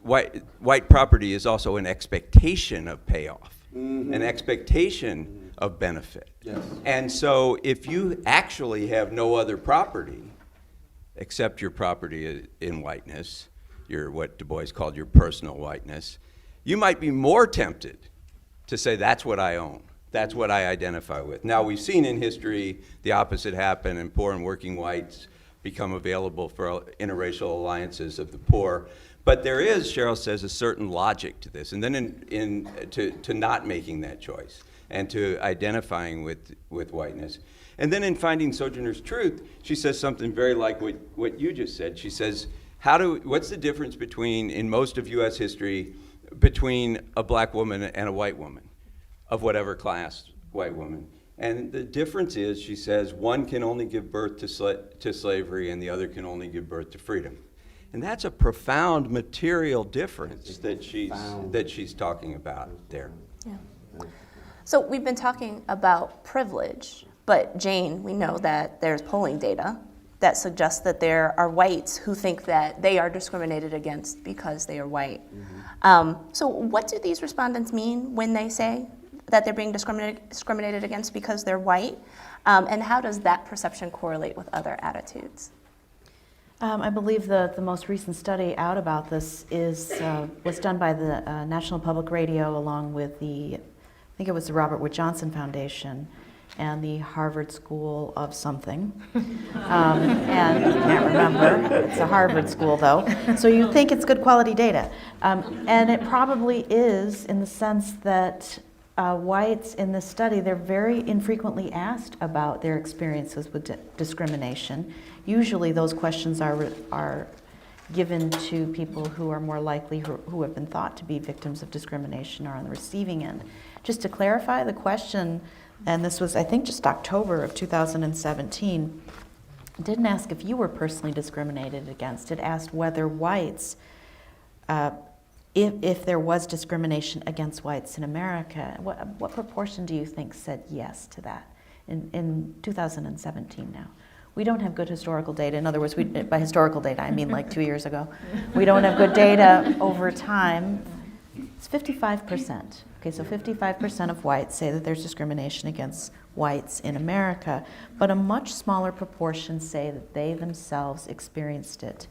white property is also an expectation of payoff, an expectation of benefit. Yes. And so if you actually have no other property except your property in whiteness, what Du Bois called your personal whiteness, you might be more tempted to say, that's what I own. That's what I identify with. Now, we've seen in history the opposite happen, and poor and working whites become available for interracial alliances of the poor. But there is, Cheryl says, a certain logic to this. And then to not making that choice and to identifying with whiteness. And then in Finding Sojourner's Truth, she says something very like what you just said. She says, what's the difference between, in most of U.S. history, between a black woman and a white woman, of whatever class, white woman? And the difference is, she says, one can only give birth to slavery and the other can only give birth to freedom. And that's a profound material difference that she's talking about there. Yeah. So we've been talking about privilege, but Jane, we know that there's polling data that suggests that there are whites who think that they are discriminated against because they are white. So what do these respondents mean when they say that they're being discriminated against because they're white? And how does that perception correlate with other attitudes? I believe the most recent study out about this was done by the National Public Radio along with I think it was the Robert Wood Johnson Foundation and the Harvard School of something. And I can't remember. It's a Harvard school, though. So you think it's good quality data. And it probably is, in the sense that whites in this study, they're very infrequently asked about their experiences with discrimination. Usually those questions are given to people who are more likely, who have been thought to be victims of discrimination or on the receiving end. Just to clarify the question, and this was, I think, just October of 2017, didn't ask if you were personally discriminated against. It asked whether whites, if there was discrimination against whites in America, what proportion do you think said yes to that in 2017 now? We don't have good historical data. In other words, by historical data, I mean like 2 years ago. We don't have good data over time. It's 55%. Okay, so 55% of whites say that there's discrimination against whites in America, but a much smaller proportion say that they themselves experienced it.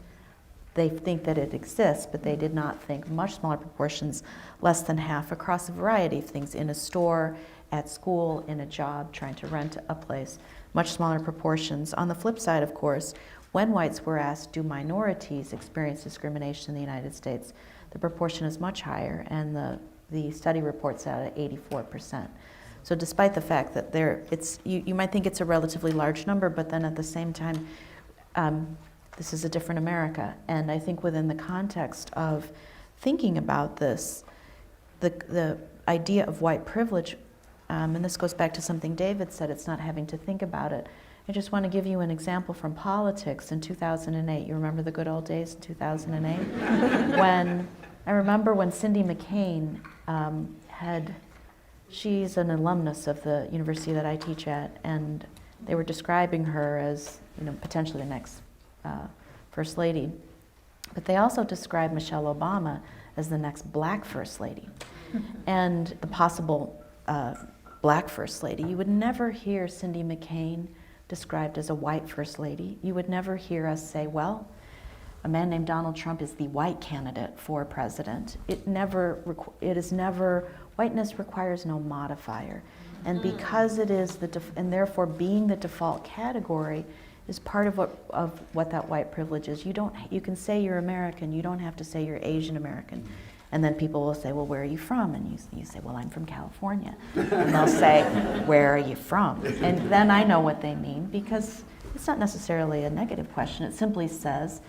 They think that it exists, but they did not think. Much smaller proportions, less than half, across a variety of things, in a store, at school, in a job, trying to rent a place. Much smaller proportions. On the flip side, of course, when whites were asked, do minorities experience discrimination in the United States, the proportion is much higher, and the study reports that at 84%. So despite the fact that you might think it's a relatively large number, but then at the same time, this is a different America. And I think within the context of thinking about this, the idea of white privilege, and this goes back to something David said, it's not having to think about it. I just want to give you an example from politics in 2008. You remember the good old days in 2008? I remember when Cindy McCain she's an alumnus of the university that I teach at, and they were describing her as, potentially the next First Lady. But they also described Michelle Obama as the next black First Lady, and the possible black First Lady. You would never hear Cindy McCain described as a white First Lady. You would never hear us say, well, a man named Donald Trump is the white candidate for president. Whiteness requires no modifier. And because it is and therefore being the default category is part of what that white privilege is. You can say you're American, you don't have to say you're Asian American. And then people will say, well, where are you from? And you say, well, I'm from California. And they'll say, where are you from? And then I know what they mean, because it's not necessarily a negative question. It simply says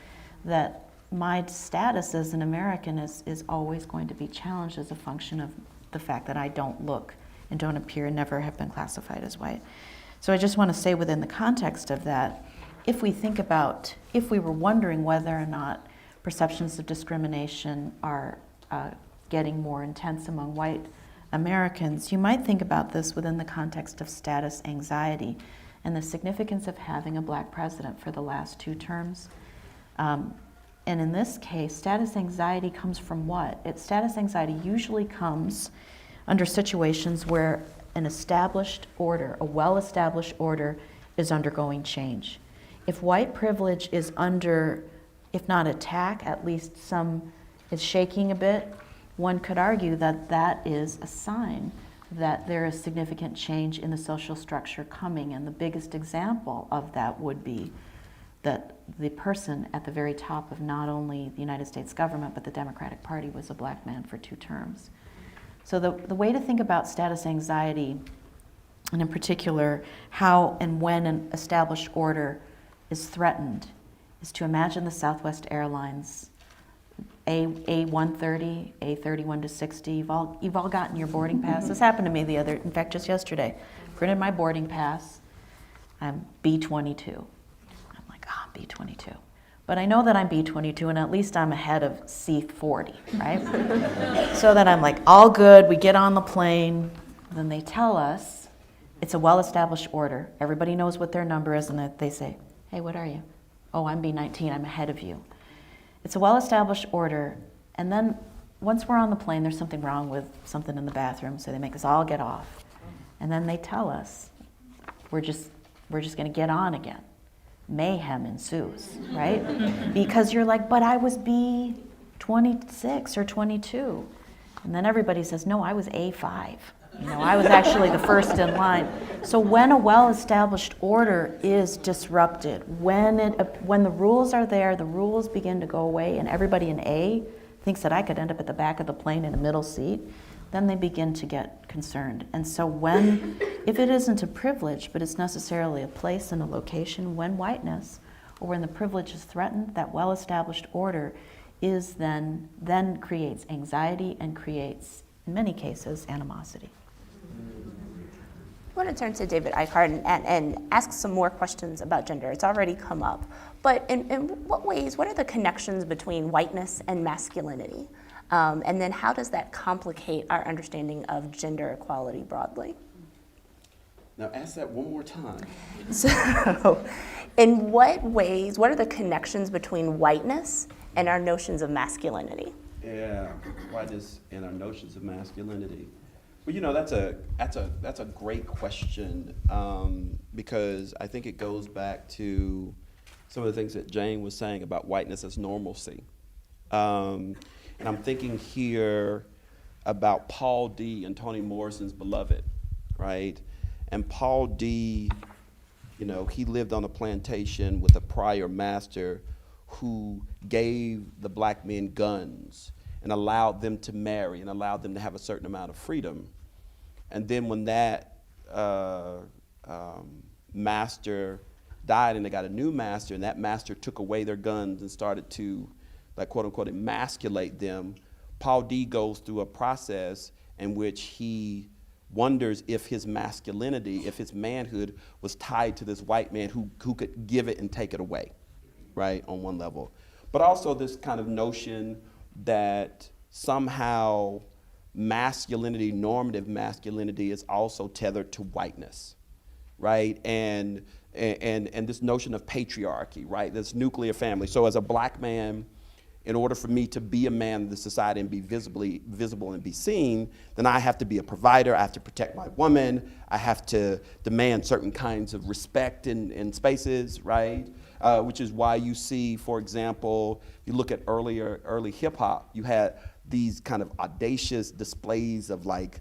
that my status as an American is always going to be challenged as a function of the fact that I don't look and don't appear and never have been classified as white. So I just want to say within the context of that, if we were wondering whether or not perceptions of discrimination are getting more intense among white Americans, you might think about this within the context of status anxiety and the significance of having a black president for the last 2 terms. And in this case, status anxiety comes from what? Status anxiety usually comes under situations where an established order, a well-established order, is undergoing change. If white privilege is under, if not attack, at least is shaking a bit, one could argue that that is a sign that there is significant change in the social structure coming. And the biggest example of that would be that the person at the very top of not only the United States government, but the Democratic Party was a black man for 2 terms. So the way to think about status anxiety, and in particular, how and when an established order is threatened, is to imagine the Southwest Airlines A130, A31 to 60. You've all gotten your boarding pass. This happened to me in fact, just yesterday. Printed my boarding pass. I'm B22. I'm like, I'm B22. But I know that I'm B22, and at least I'm ahead of C40, right? So that I'm like, all good, we get on the plane. Then they tell us it's a well-established order. Everybody knows what their number is, and they say, hey, what are you? Oh, I'm B19, I'm ahead of you. It's a well-established order, and then once we're on the plane, there's something wrong with something in the bathroom, so they make us all get off. And then they tell us, we're just gonna get on again. Mayhem ensues, right? Because you're like, but I was B26 or 22. And then everybody says, no, I was A5. I was actually the first in line. So when a well-established order is disrupted, when the rules are there, the rules begin to go away, and everybody in A thinks that I could end up at the back of the plane in a middle seat, then they begin to get concerned. And so if it isn't a privilege, but it's necessarily a place and a location, when whiteness, or when the privilege is threatened, that well-established order is then creates anxiety and creates, in many cases, animosity. I want to turn to David Eichhardt and ask some more questions about gender. It's already come up. But in what ways, what are the connections between whiteness and masculinity? And then how does that complicate our understanding of gender equality broadly? Now ask that one more time. So, in what ways, what are the connections between whiteness and our notions of masculinity? Yeah, whiteness and our notions of masculinity. Well, that's a great question because I think it goes back to some of the things that Jane was saying about whiteness as normalcy. And I'm thinking here about Paul D. and Toni Morrison's Beloved, right? And Paul D., he lived on a plantation with a prior master who gave the black men guns and allowed them to marry and allowed them to have a certain amount of freedom. And then when that master died and they got a new master, and that master took away their guns and started to, like, quote unquote, emasculate them, Paul D. goes through a process in which he wonders if his masculinity, if his manhood was tied to this white man who could give it and take it away, right, on one level. But also this kind of notion that somehow masculinity, normative masculinity, is also tethered to whiteness, right? And this notion of patriarchy, right? This nuclear family. So as a black man, in order for me to be a man in the society and be visible and be seen, then I have to be a provider, I have to protect my woman, I have to demand certain kinds of respect in spaces, right? Which is why you see, for example, if you look at early hip hop, you had these kind of audacious displays of like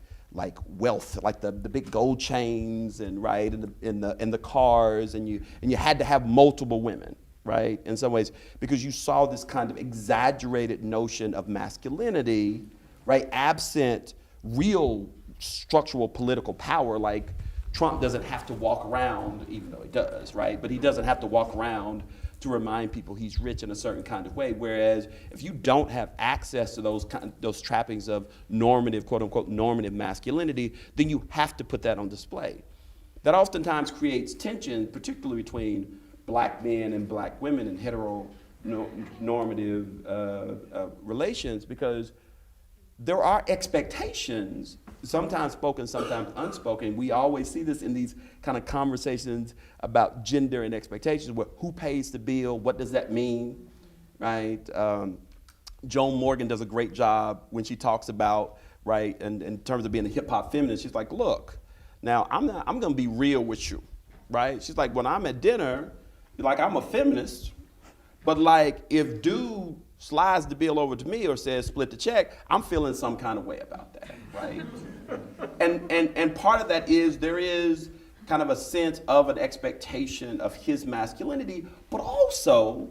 wealth, like the big gold chains and right, and the cars, and you had to have multiple women, right, in some ways, because you saw this kind of exaggerated notion of masculinity, right, absent real structural political power. Like Trump doesn't have to walk around, even though he does, right, but he doesn't have to walk around to remind people he's rich in a certain kind of way. Whereas if you don't have access to those trappings of normative, quote unquote, normative masculinity, then you have to put that on display. That oftentimes creates tension, particularly between black men and black women in heteronormative relations, because there are expectations, sometimes spoken, sometimes unspoken. We always see this in these kind of conversations about gender and expectations. Who pays the bill? What does that mean, right? Joan Morgan does a great job when she talks about, right, and in terms of being a hip hop feminist. She's like, look, now I'm going to be real with you, right? She's like, when I'm at dinner, like, I'm a feminist, but like if dude slides the bill over to me or says split the check, I'm feeling some kind of way about that, right? And part of that is there is kind of a sense of an expectation of his masculinity, but also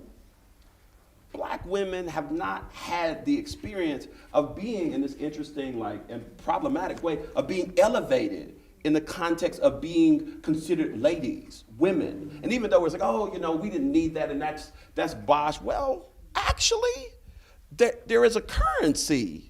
black women have not had the experience of being in this interesting, like, and problematic way of being elevated in the context of being considered ladies, women. And even though it's like, oh, you know, we didn't need that and that's bosh. Well, actually, there is a currency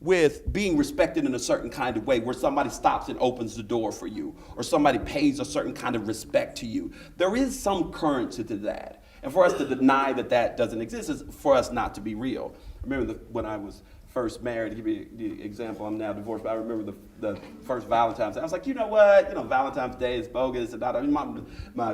with being respected in a certain kind of way where somebody stops and opens the door for you or somebody pays a certain kind of respect to you. There is some currency to that. And for us to deny that that doesn't exist is for us not to be real. I remember when I was first married, to give you the example, I'm now divorced, but I remember the first Valentine's Day. I was like, you know what? You know, Valentine's Day is bogus. And my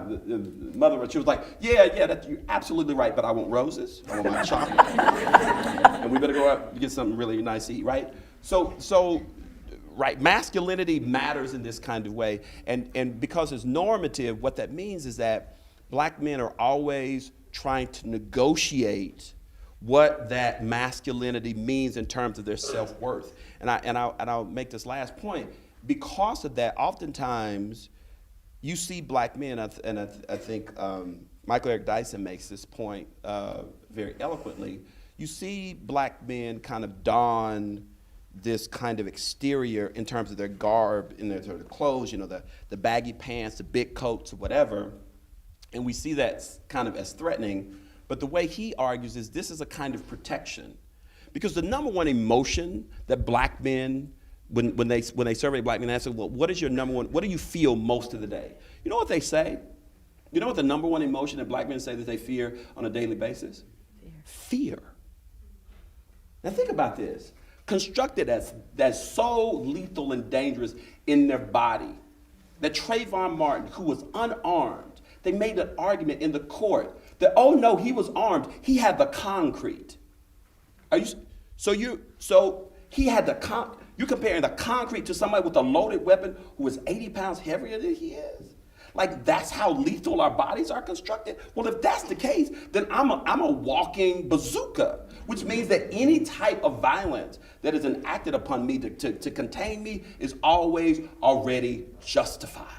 mother, she was like, yeah, you're absolutely right, but I want roses. I want my chocolate. And we better go out and get something really nice to eat, right? So, right, masculinity matters in this kind of way. And because it's normative, what that means is that black men are always trying to negotiate what that masculinity means in terms of their self-worth. And I'll make this last point. Because of that, oftentimes you see black men, and I think Michael Eric Dyson makes this point very eloquently. You see black men kind of don this kind of exterior in terms of their garb, in their sort of clothes, you know, the baggy pants, the big coats, or whatever. And we see that kind of as threatening. But the way he argues is this is a kind of protection. Because the number one emotion that black men, when they survey black men, they ask, well, what is your number one, what do you feel most of the day? You know what they say? You know what the number one emotion that black men say that they fear on a daily basis? Fear. Now think about this. Constructed as so lethal and dangerous in their body, that Trayvon Martin, who was unarmed, they made an argument in the court that, oh no, he was armed. He had the concrete. You're comparing the concrete to somebody with a loaded weapon who is 80 pounds heavier than he is? Like, that's how lethal our bodies are constructed? Well, if that's the case, then I'm a walking bazooka, which means that any type of violence that is enacted upon me to contain me is always already justified.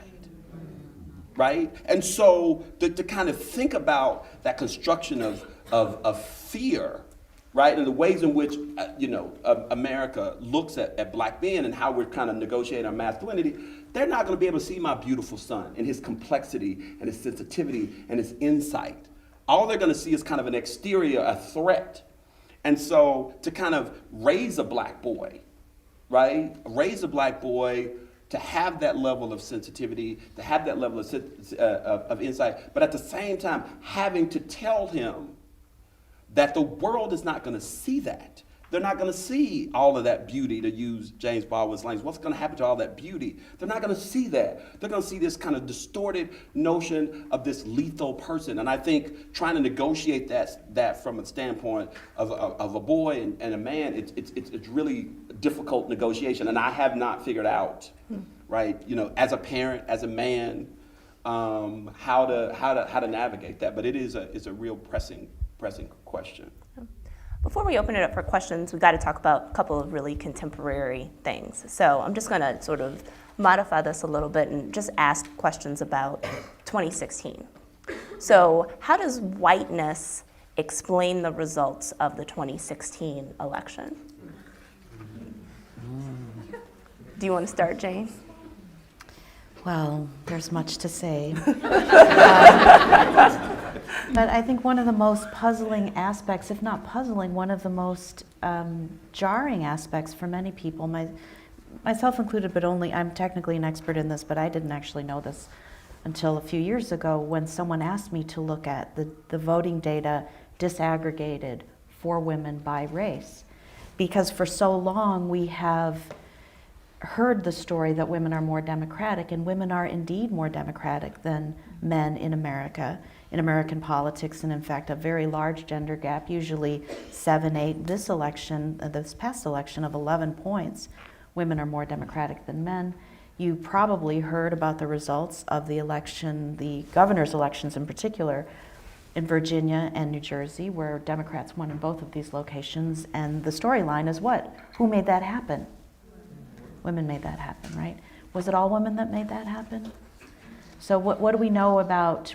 Right? And so to kind of think about that construction of fear, right? And the ways in which, America looks at black men and how we're kind of negotiating our masculinity, they're not going to be able to see my beautiful son and his complexity and his sensitivity and his insight. All they're going to see is kind of an exterior, a threat. And so to kind of raise a black boy, right? Raise a black boy to have that level of sensitivity, to have that level of insight, but at the same time, having to tell him that the world is not going to see that. They're not going to see all of that beauty, to use James Baldwin's language. What's going to happen to all that beauty? They're not going to see that. They're going to see this kind of distorted notion of this lethal person. And I think trying to negotiate that from a standpoint of a boy and a man, it's really difficult negotiation. And I have not figured out, right, as a parent, as a man, how to navigate that. But it's a real pressing question. Before we open it up for questions, we've got to talk about a couple of really contemporary things. So I'm just going to sort of modify this a little bit and just ask questions about 2016. So how does whiteness explain the results of the 2016 election? Do you want to start, Jane? Well, there's much to say. But I think one of the most puzzling aspects, if not puzzling, one of the most jarring aspects for many people, myself included, but only, I'm technically an expert in this, but I didn't actually know this until a few years ago when someone asked me to look at the voting data disaggregated for women by race. Because for so long we have heard the story that women are more democratic, and women are indeed more democratic than men in America, in American politics, and in fact a very large gender gap, usually 7, 8. This past election of 11 points, women are more democratic than men. You probably heard about the results of the election, the governor's elections in particular, in Virginia and New Jersey, where Democrats won in both of these locations, and the storyline is what? Who made that happen? Women made that happen, right? Was it all women that made that happen? So what do we know about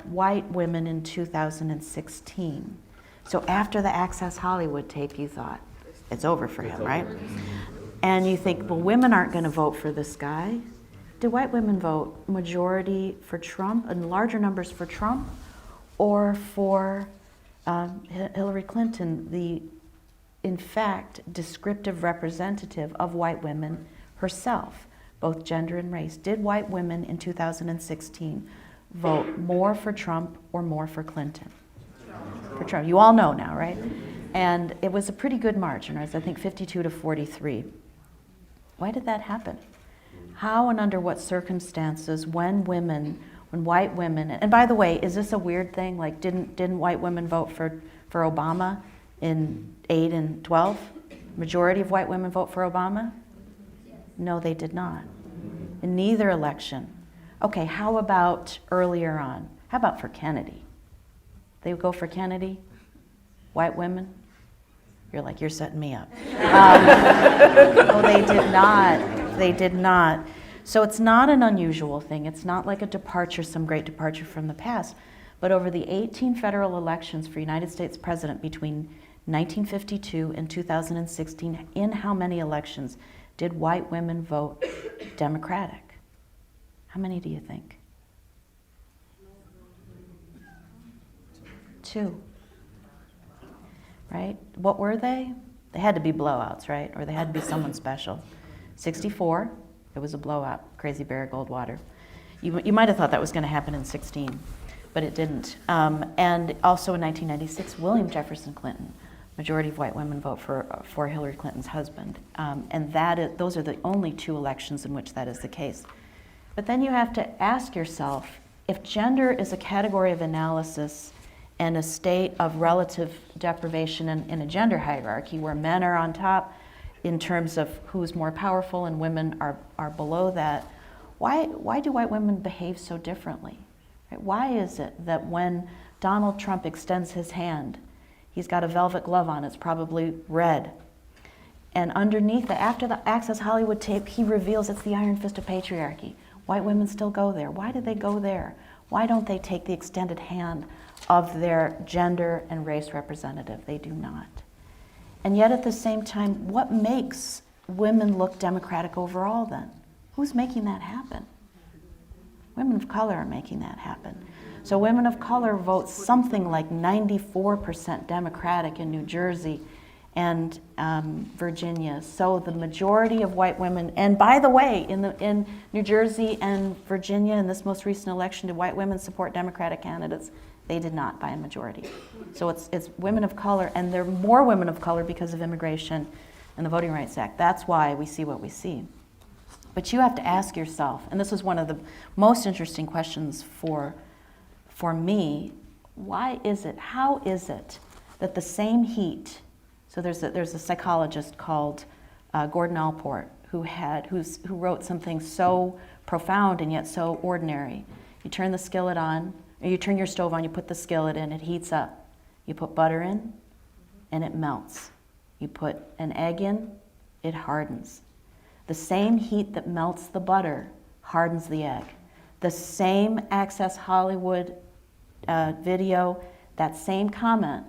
white women in 2016? So after the Access Hollywood tape, you thought, it's over for him, right? And you think, well, women aren't going to vote for this guy. Did white women vote majority for Trump, in larger numbers for Trump, or for Hillary Clinton, the, in fact, descriptive representative of white women herself, both gender and race? Did white women in 2016 vote more for Trump or more for Clinton? For Trump. You all know now, right? And it was a pretty good margin. It was, I think, 52 to 43. Why did that happen? How and under what circumstances, when white women, and by the way, is this a weird thing? Like, didn't white women vote for Obama in 8 and 12? Majority of white women vote for Obama? No, they did not. In neither election. Okay, how about earlier on? How about for Kennedy? They would go for Kennedy? White women? You're like, you're setting me up. No, they did not. They did not. So it's not an unusual thing. It's not like a departure, some great departure from the past. But over the 18 federal elections for United States president between 1952 and 2016, in how many elections did white women vote Democratic? How many do you think? 2. Right? What were they? They had to be blowouts, right? Or they had to be someone special. 64, it was a blowout, Crazy Bear, Goldwater. You might have thought that was going to happen in 16, but it didn't. And also in 1996, William Jefferson Clinton, majority of white women vote for Hillary Clinton's husband. And those are the only 2 elections in which that is the case. But then you have to ask yourself, if gender is a category of analysis and a state of relative deprivation in a gender hierarchy where men are on top in terms of who's more powerful and women are below that, why do white women behave so differently? Right? Why is it that when Donald Trump extends his hand, he's got a velvet glove on, it's probably red, and underneath it, after the Access Hollywood tape, he reveals it's the iron fist of patriarchy. White women still go there. Why do they go there? Why don't they take the extended hand of their gender and race representative? They do not. And yet at the same time, what makes women look democratic overall then? Who's making that happen? Women of color are making that happen. So women of color vote something like 94% Democratic in New Jersey and Virginia. So the majority of white women, and by the way, in New Jersey and Virginia in this most recent election, did white women support Democratic candidates? They did not by a majority. So it's women of color, and there are more women of color because of immigration and the Voting Rights Act. That's why we see what we see. But you have to ask yourself, and this is one of the most interesting questions for me, why is it, how is it that the same heat, so there's a psychologist called Gordon Allport who wrote something so profound and yet so ordinary. You turn the skillet on, or you turn your stove on, you put the skillet in, it heats up. You put butter in, and it melts. You put an egg in, it hardens. The same heat that melts the butter hardens the egg. The same Access Hollywood video, that same comment,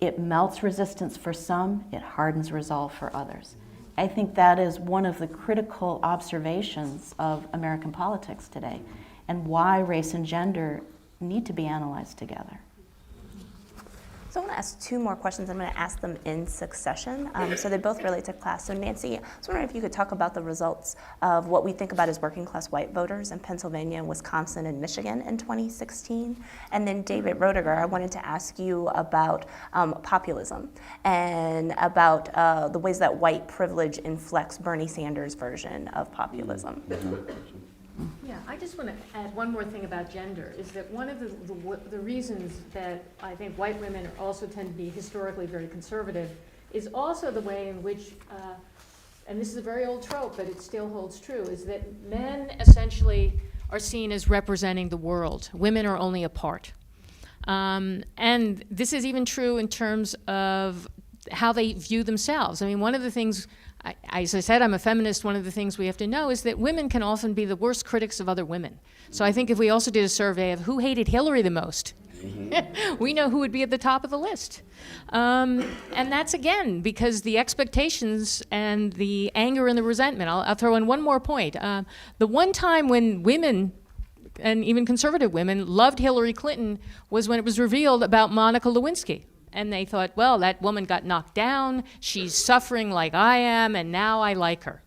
it melts resistance for some, it hardens resolve for others. I think that is one of the critical observations of American politics today, and why race and gender need to be analyzed together. So I want to ask 2 more questions. I'm going to ask them in succession. So they both relate to class. So Nancy, I was wondering if you could talk about the results of what we think about as working class white voters in Pennsylvania and Wisconsin and Michigan in 2016. And then David Roediger, I wanted to ask you about populism and about the ways that white privilege inflects Bernie Sanders' version of populism. Yeah, I just want to add one more thing about gender, is that one of the reasons that I think white women also tend to be historically very conservative is also the way in which, and this is a very old trope, but it still holds true, is that men essentially are seen as representing the world. Women are only a part. And this is even true in terms of how they view themselves. I mean, one of the things, as I said, I'm a feminist. One of the things we have to know is that women can often be the worst critics of other women. So I think if we also did a survey of who hated Hillary the most, we know who would be at the top of the list. And that's, again, because the expectations and the anger and the resentment. I'll throw in one more point. The one time when women, and even conservative women, loved Hillary Clinton was when it was revealed about Monica Lewinsky. And they thought, well, that woman got knocked down, she's suffering like I am, and now I like her.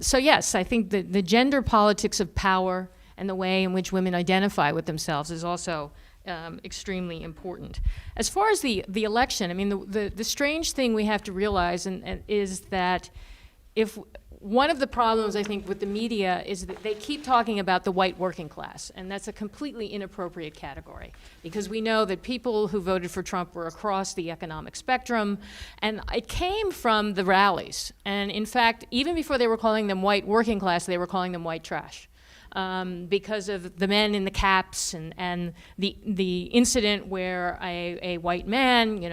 So yes, I think the gender politics of power and the way in which women identify with themselves is also extremely important. As far as the election, I mean, the strange thing we have to realize is that if one of the problems, I think, with the media is that they keep talking about the white working class, and that's a completely inappropriate category, because we know that people who voted for Trump were across the economic spectrum, and it came from the rallies. And in fact, even before they were calling them white working class, they were calling them white trash. Because of the men in the caps and the incident where a white man,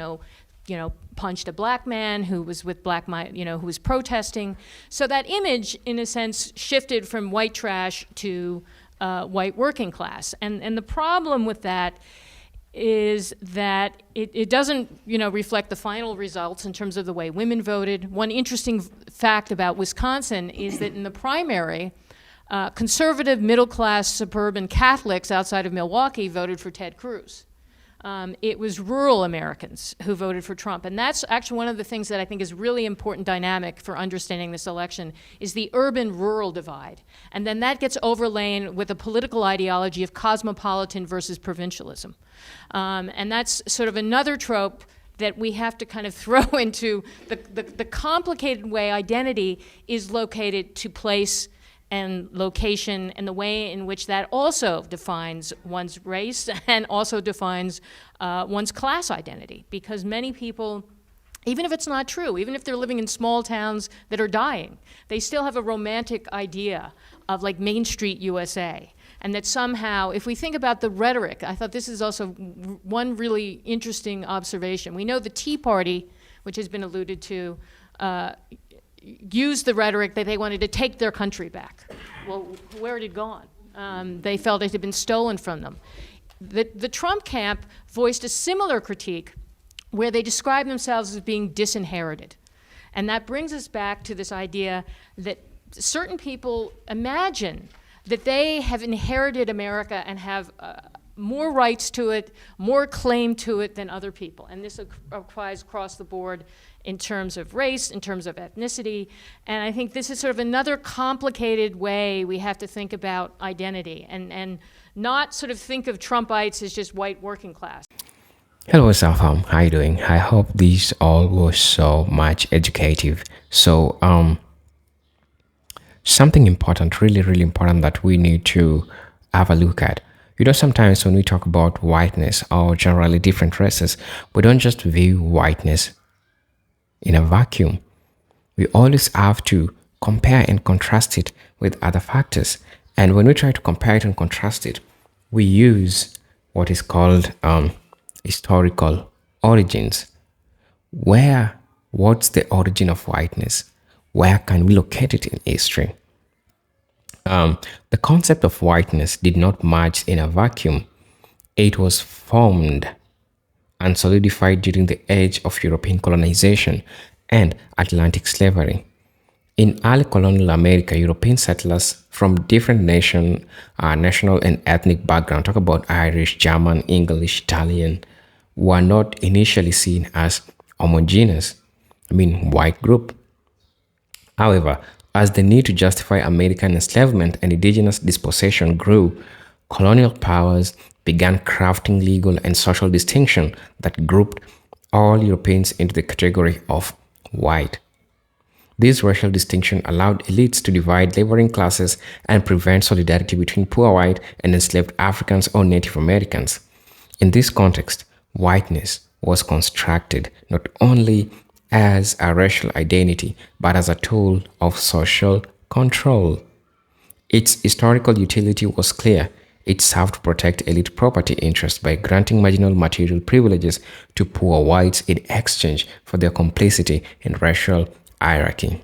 punched a black man who was with who was protesting. So that image, in a sense, shifted from white trash to white working class. And the problem with that is that it doesn't, reflect the final results in terms of the way women voted. One interesting fact about Wisconsin is that in the primary, conservative, middle-class, suburban Catholics outside of Milwaukee voted for Ted Cruz. It was rural Americans who voted for Trump. And that's actually one of the things that I think is really important dynamic for understanding this election is the urban-rural divide. And then that gets overlain with a political ideology of cosmopolitan versus provincialism. And that's sort of another trope that we have to kind of throw into the complicated way identity is located to place and location, and the way in which that also defines one's race and also defines one's class identity. Because many people, even if it's not true, even if they're living in small towns that are dying, they still have a romantic idea of like Main Street USA. And that somehow, if we think about the rhetoric, I thought this is also one really interesting observation. We know the Tea Party, which has been alluded to, used the rhetoric that they wanted to take their country back. Well, where had it gone? They felt it had been stolen from them. The Trump camp voiced a similar critique where they described themselves as being disinherited. And that brings us back to this idea that certain people imagine that they have inherited America and have more rights to it, more claim to it than other people. And this applies across the board in terms of race, in terms of ethnicity. And I think this is sort of another complicated way we have to think about identity and not sort of think of Trumpites as just white working class. Hello, Safam. How you doing? I hope this all was so much educative. So, something important, really, really important that we need to have a look at. Sometimes when we talk about whiteness or generally different races, we don't just view whiteness in a vacuum. We always have to compare and contrast it with other factors. And when we try to compare it and contrast it, we use what is called historical origins. What's the origin of whiteness? Where can we locate it in history? The concept of whiteness did not emerge in a vacuum. It was formed and solidified during the age of European colonization and Atlantic slavery. In early colonial America, European settlers from different national and ethnic backgrounds, talk about Irish, German, English, Italian, were not initially seen as homogeneous, white group. However, as the need to justify American enslavement and indigenous dispossession grew, colonial powers began crafting legal and social distinction that grouped all Europeans into the category of white. This racial distinction allowed elites to divide laboring classes and prevent solidarity between poor white and enslaved Africans or Native Americans. In this context, whiteness was constructed not only as a racial identity, but as a tool of social control. Its historical utility was clear. It served to protect elite property interests by granting marginal material privileges to poor whites in exchange for their complicity in racial hierarchy.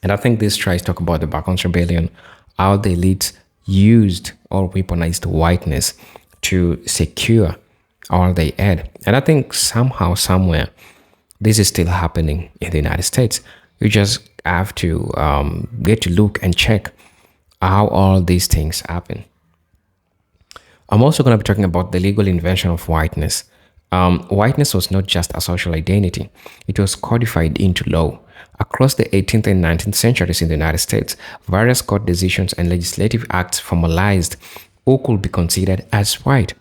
And I think this tries to talk about the Bacon's Rebellion, how the elites used or weaponized whiteness to secure all they had. And I think somehow, somewhere, this is still happening in the United States. You just have to get to look and check how all these things happen. I'm also going to be talking about the legal invention of whiteness. Whiteness was not just a social identity, it was codified into law. Across the 18th and 19th centuries in the United States, various court decisions and legislative acts formalized who could be considered as white,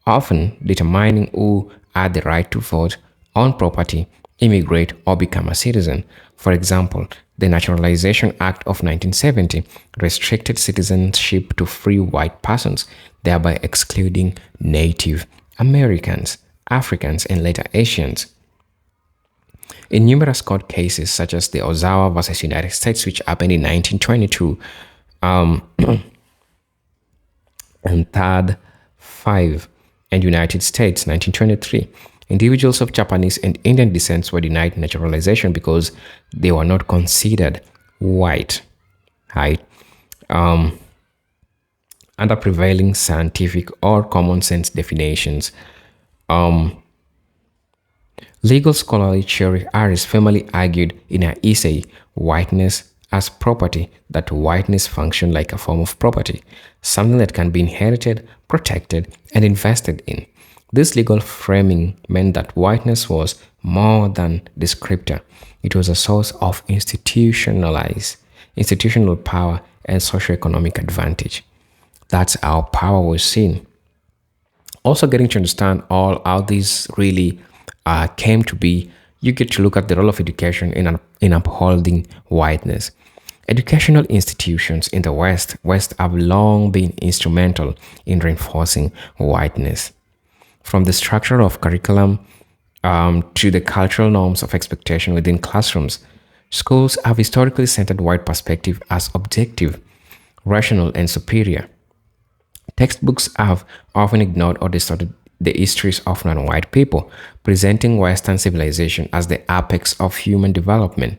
often determining who had the right to vote, own property, immigrate, or become a citizen. For example, the Naturalization Act of 1970 restricted citizenship to free white persons, thereby excluding Native Americans, Africans, and later Asians. In numerous court cases, such as the Ozawa versus United States, which happened in 1922, and Third 5 and United States, 1923, individuals of Japanese and Indian descent were denied naturalization because they were not considered white, right? Under prevailing scientific or common sense definitions. Legal scholar Cherry Harris firmly argued in her essay, Whiteness as Property, that whiteness functioned like a form of property, something that can be inherited, protected, and invested in. This legal framing meant that whiteness was more than descriptor. It was a source of institutional power and socioeconomic advantage. That's how power was seen. Also, getting to understand all how these really came to be, you get to look at the role of education in upholding whiteness. Educational institutions in the West have long been instrumental in reinforcing whiteness. From the structure of curriculum to the cultural norms of expectation within classrooms, schools have historically centered white perspective as objective, rational, and superior. Textbooks have often ignored or distorted the histories of non-white people, presenting Western civilization as the apex of human development.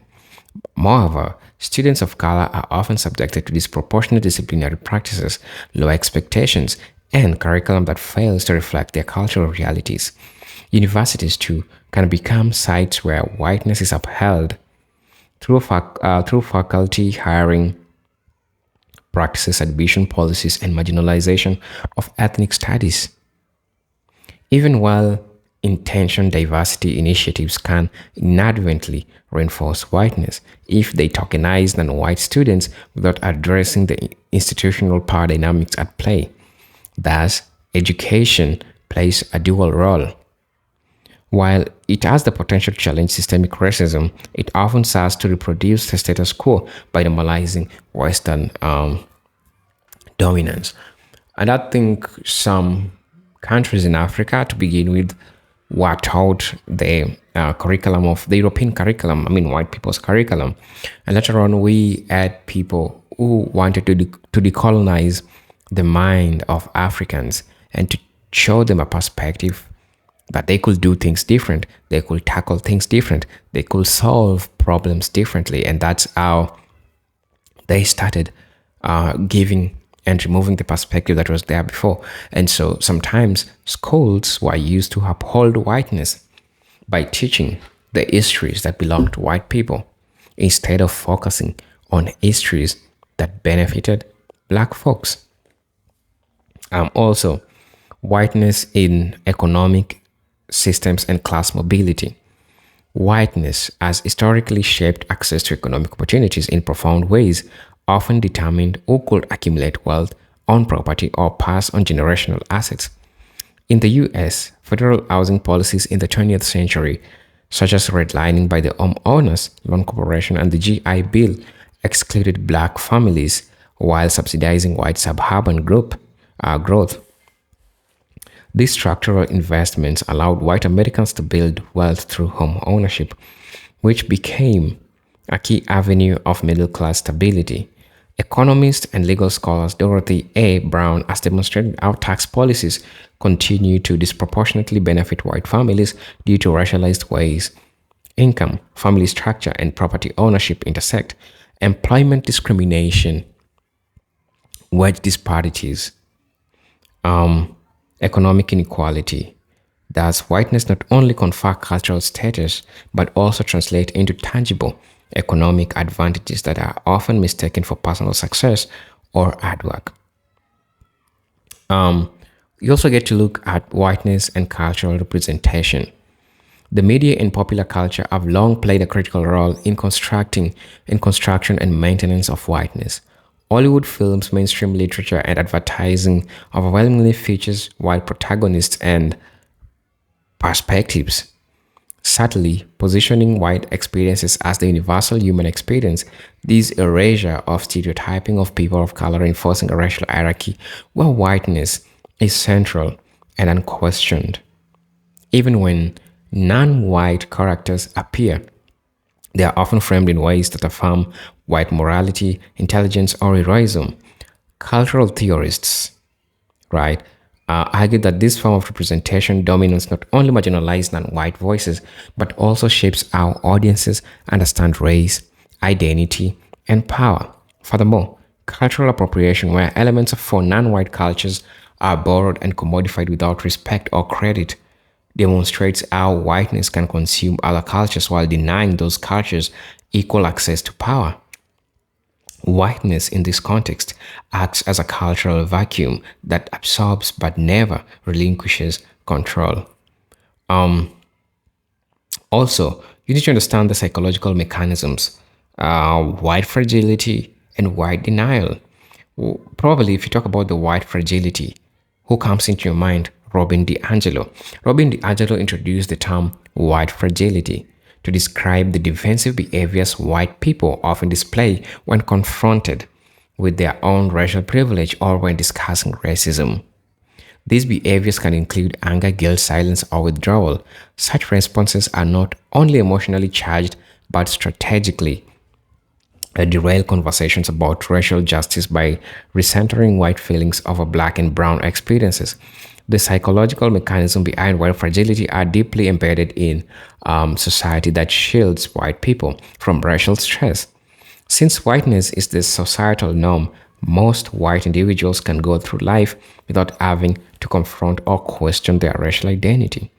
Moreover, students of color are often subjected to disproportionate disciplinary practices, low expectations, and curriculum that fails to reflect their cultural realities. Universities, too, can become sites where whiteness is upheld through faculty hiring practices, admission policies, and marginalization of ethnic studies. Even well-intentioned diversity initiatives can inadvertently reinforce whiteness if they tokenize non-white students without addressing the institutional power dynamics at play. Thus, education plays a dual role. While it has the potential to challenge systemic racism, it often serves to reproduce the status quo by normalizing Western dominance. And I think some countries in Africa, to begin with, were taught the curriculum of the European curriculum, white people's curriculum. And later on, we had people who wanted to decolonize the mind of Africans and to show them a perspective that they could do things different, they could tackle things different, they could solve problems differently. And that's how they started giving and removing the perspective that was there before. And so sometimes schools were used to uphold whiteness by teaching the histories that belonged to white people instead of focusing on histories that benefited black folks. Also, whiteness in economic systems and class mobility. Whiteness has historically shaped access to economic opportunities in profound ways, often determined who could accumulate wealth, own property, or pass on generational assets. In the US, federal housing policies in the 20th century, such as redlining by the Homeowners Loan Corporation and the GI Bill, excluded black families while subsidizing white suburban growth. These structural investments allowed white Americans to build wealth through home ownership, which became a key avenue of middle-class stability. Economist and legal scholars Dorothy A. Brown has demonstrated how tax policies continue to disproportionately benefit white families due to racialized ways income, family structure, and property ownership intersect, employment discrimination, wage disparities, economic inequality. Thus, whiteness not only confer cultural status, but also translate into tangible economic advantages that are often mistaken for personal success or hard work. You also get to look at whiteness and cultural representation. The media and popular culture have long played a critical role in construction and maintenance of whiteness. Hollywood films, mainstream literature, and advertising overwhelmingly features white protagonists and perspectives, subtly positioning white experiences as the universal human experience. This erasure of stereotyping of people of color reinforcing a racial hierarchy where whiteness is central and unquestioned. Even when non-white characters appear, they are often framed in ways that affirm white morality, intelligence, or heroism. Cultural theorists, right, argue that this form of representation dominates not only marginalized non-white voices, but also shapes how audiences understand race, identity, and power. Furthermore, cultural appropriation, where elements for non-white cultures are borrowed and commodified without respect or credit, demonstrates how whiteness can consume other cultures while denying those cultures equal access to power. Whiteness in this context acts as a cultural vacuum that absorbs but never relinquishes control. Also, you need to understand the psychological mechanisms, white fragility and white denial. Probably, if you talk about the white fragility, who comes into your mind? Robin DiAngelo. Robin DiAngelo introduced the term white fragility to describe the defensive behaviors white people often display when confronted with their own racial privilege or when discussing racism. These behaviors can include anger, guilt, silence, or withdrawal. Such responses are not only emotionally charged but strategically derail conversations about racial justice by recentering white feelings over black and brown experiences. The psychological mechanisms behind white fragility are deeply embedded in society that shields white people from racial stress. Since whiteness is the societal norm, most white individuals can go through life without having to confront or question their racial identity.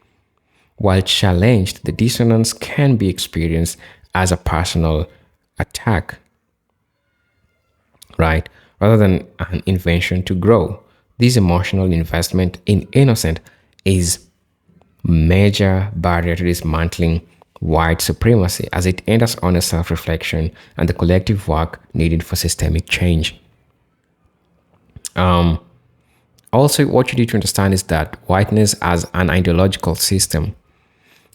While challenged, the dissonance can be experienced as a personal attack, right? Rather than an invention to grow. This emotional investment in innocent is major barrier to dismantling white supremacy as it enters on a self-reflection and the collective work needed for systemic change. Also, what you need to understand is that whiteness as an ideological system.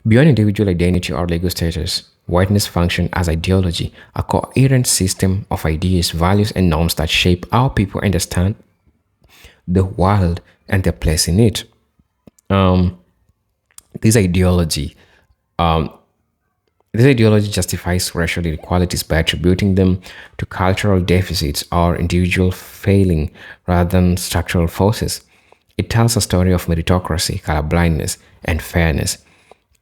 Beyond individual identity or legal status, whiteness functions as ideology, a coherent system of ideas, values, and norms that shape how people understand the world and their place in it. This ideology justifies racial inequalities by attributing them to cultural deficits or individual failing rather than structural forces. It tells a story of meritocracy, colorblindness, and fairness,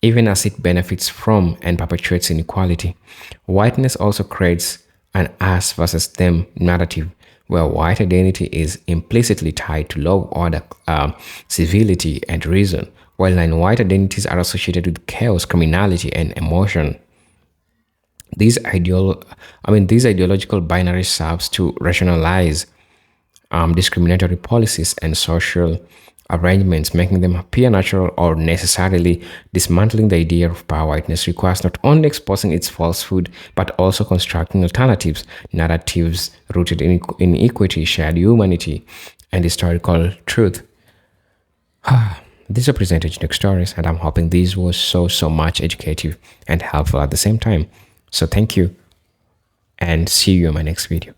even as it benefits from and perpetuates inequality. Whiteness also creates an us versus them narrative, where white identity is implicitly tied to law, order, civility, and reason, while non-white identities are associated with chaos, criminality, and emotion. These ideological binaries serves to rationalize discriminatory policies and social arrangements, making them appear natural or necessarily. Dismantling the idea of power whiteness requires not only exposing its falsehood, but also constructing alternatives, narratives rooted in equity, shared humanity, and historical truth. These are presented Generic Stories, and I'm hoping this was so much educative and helpful at the same time. So thank you, and see you in my next video.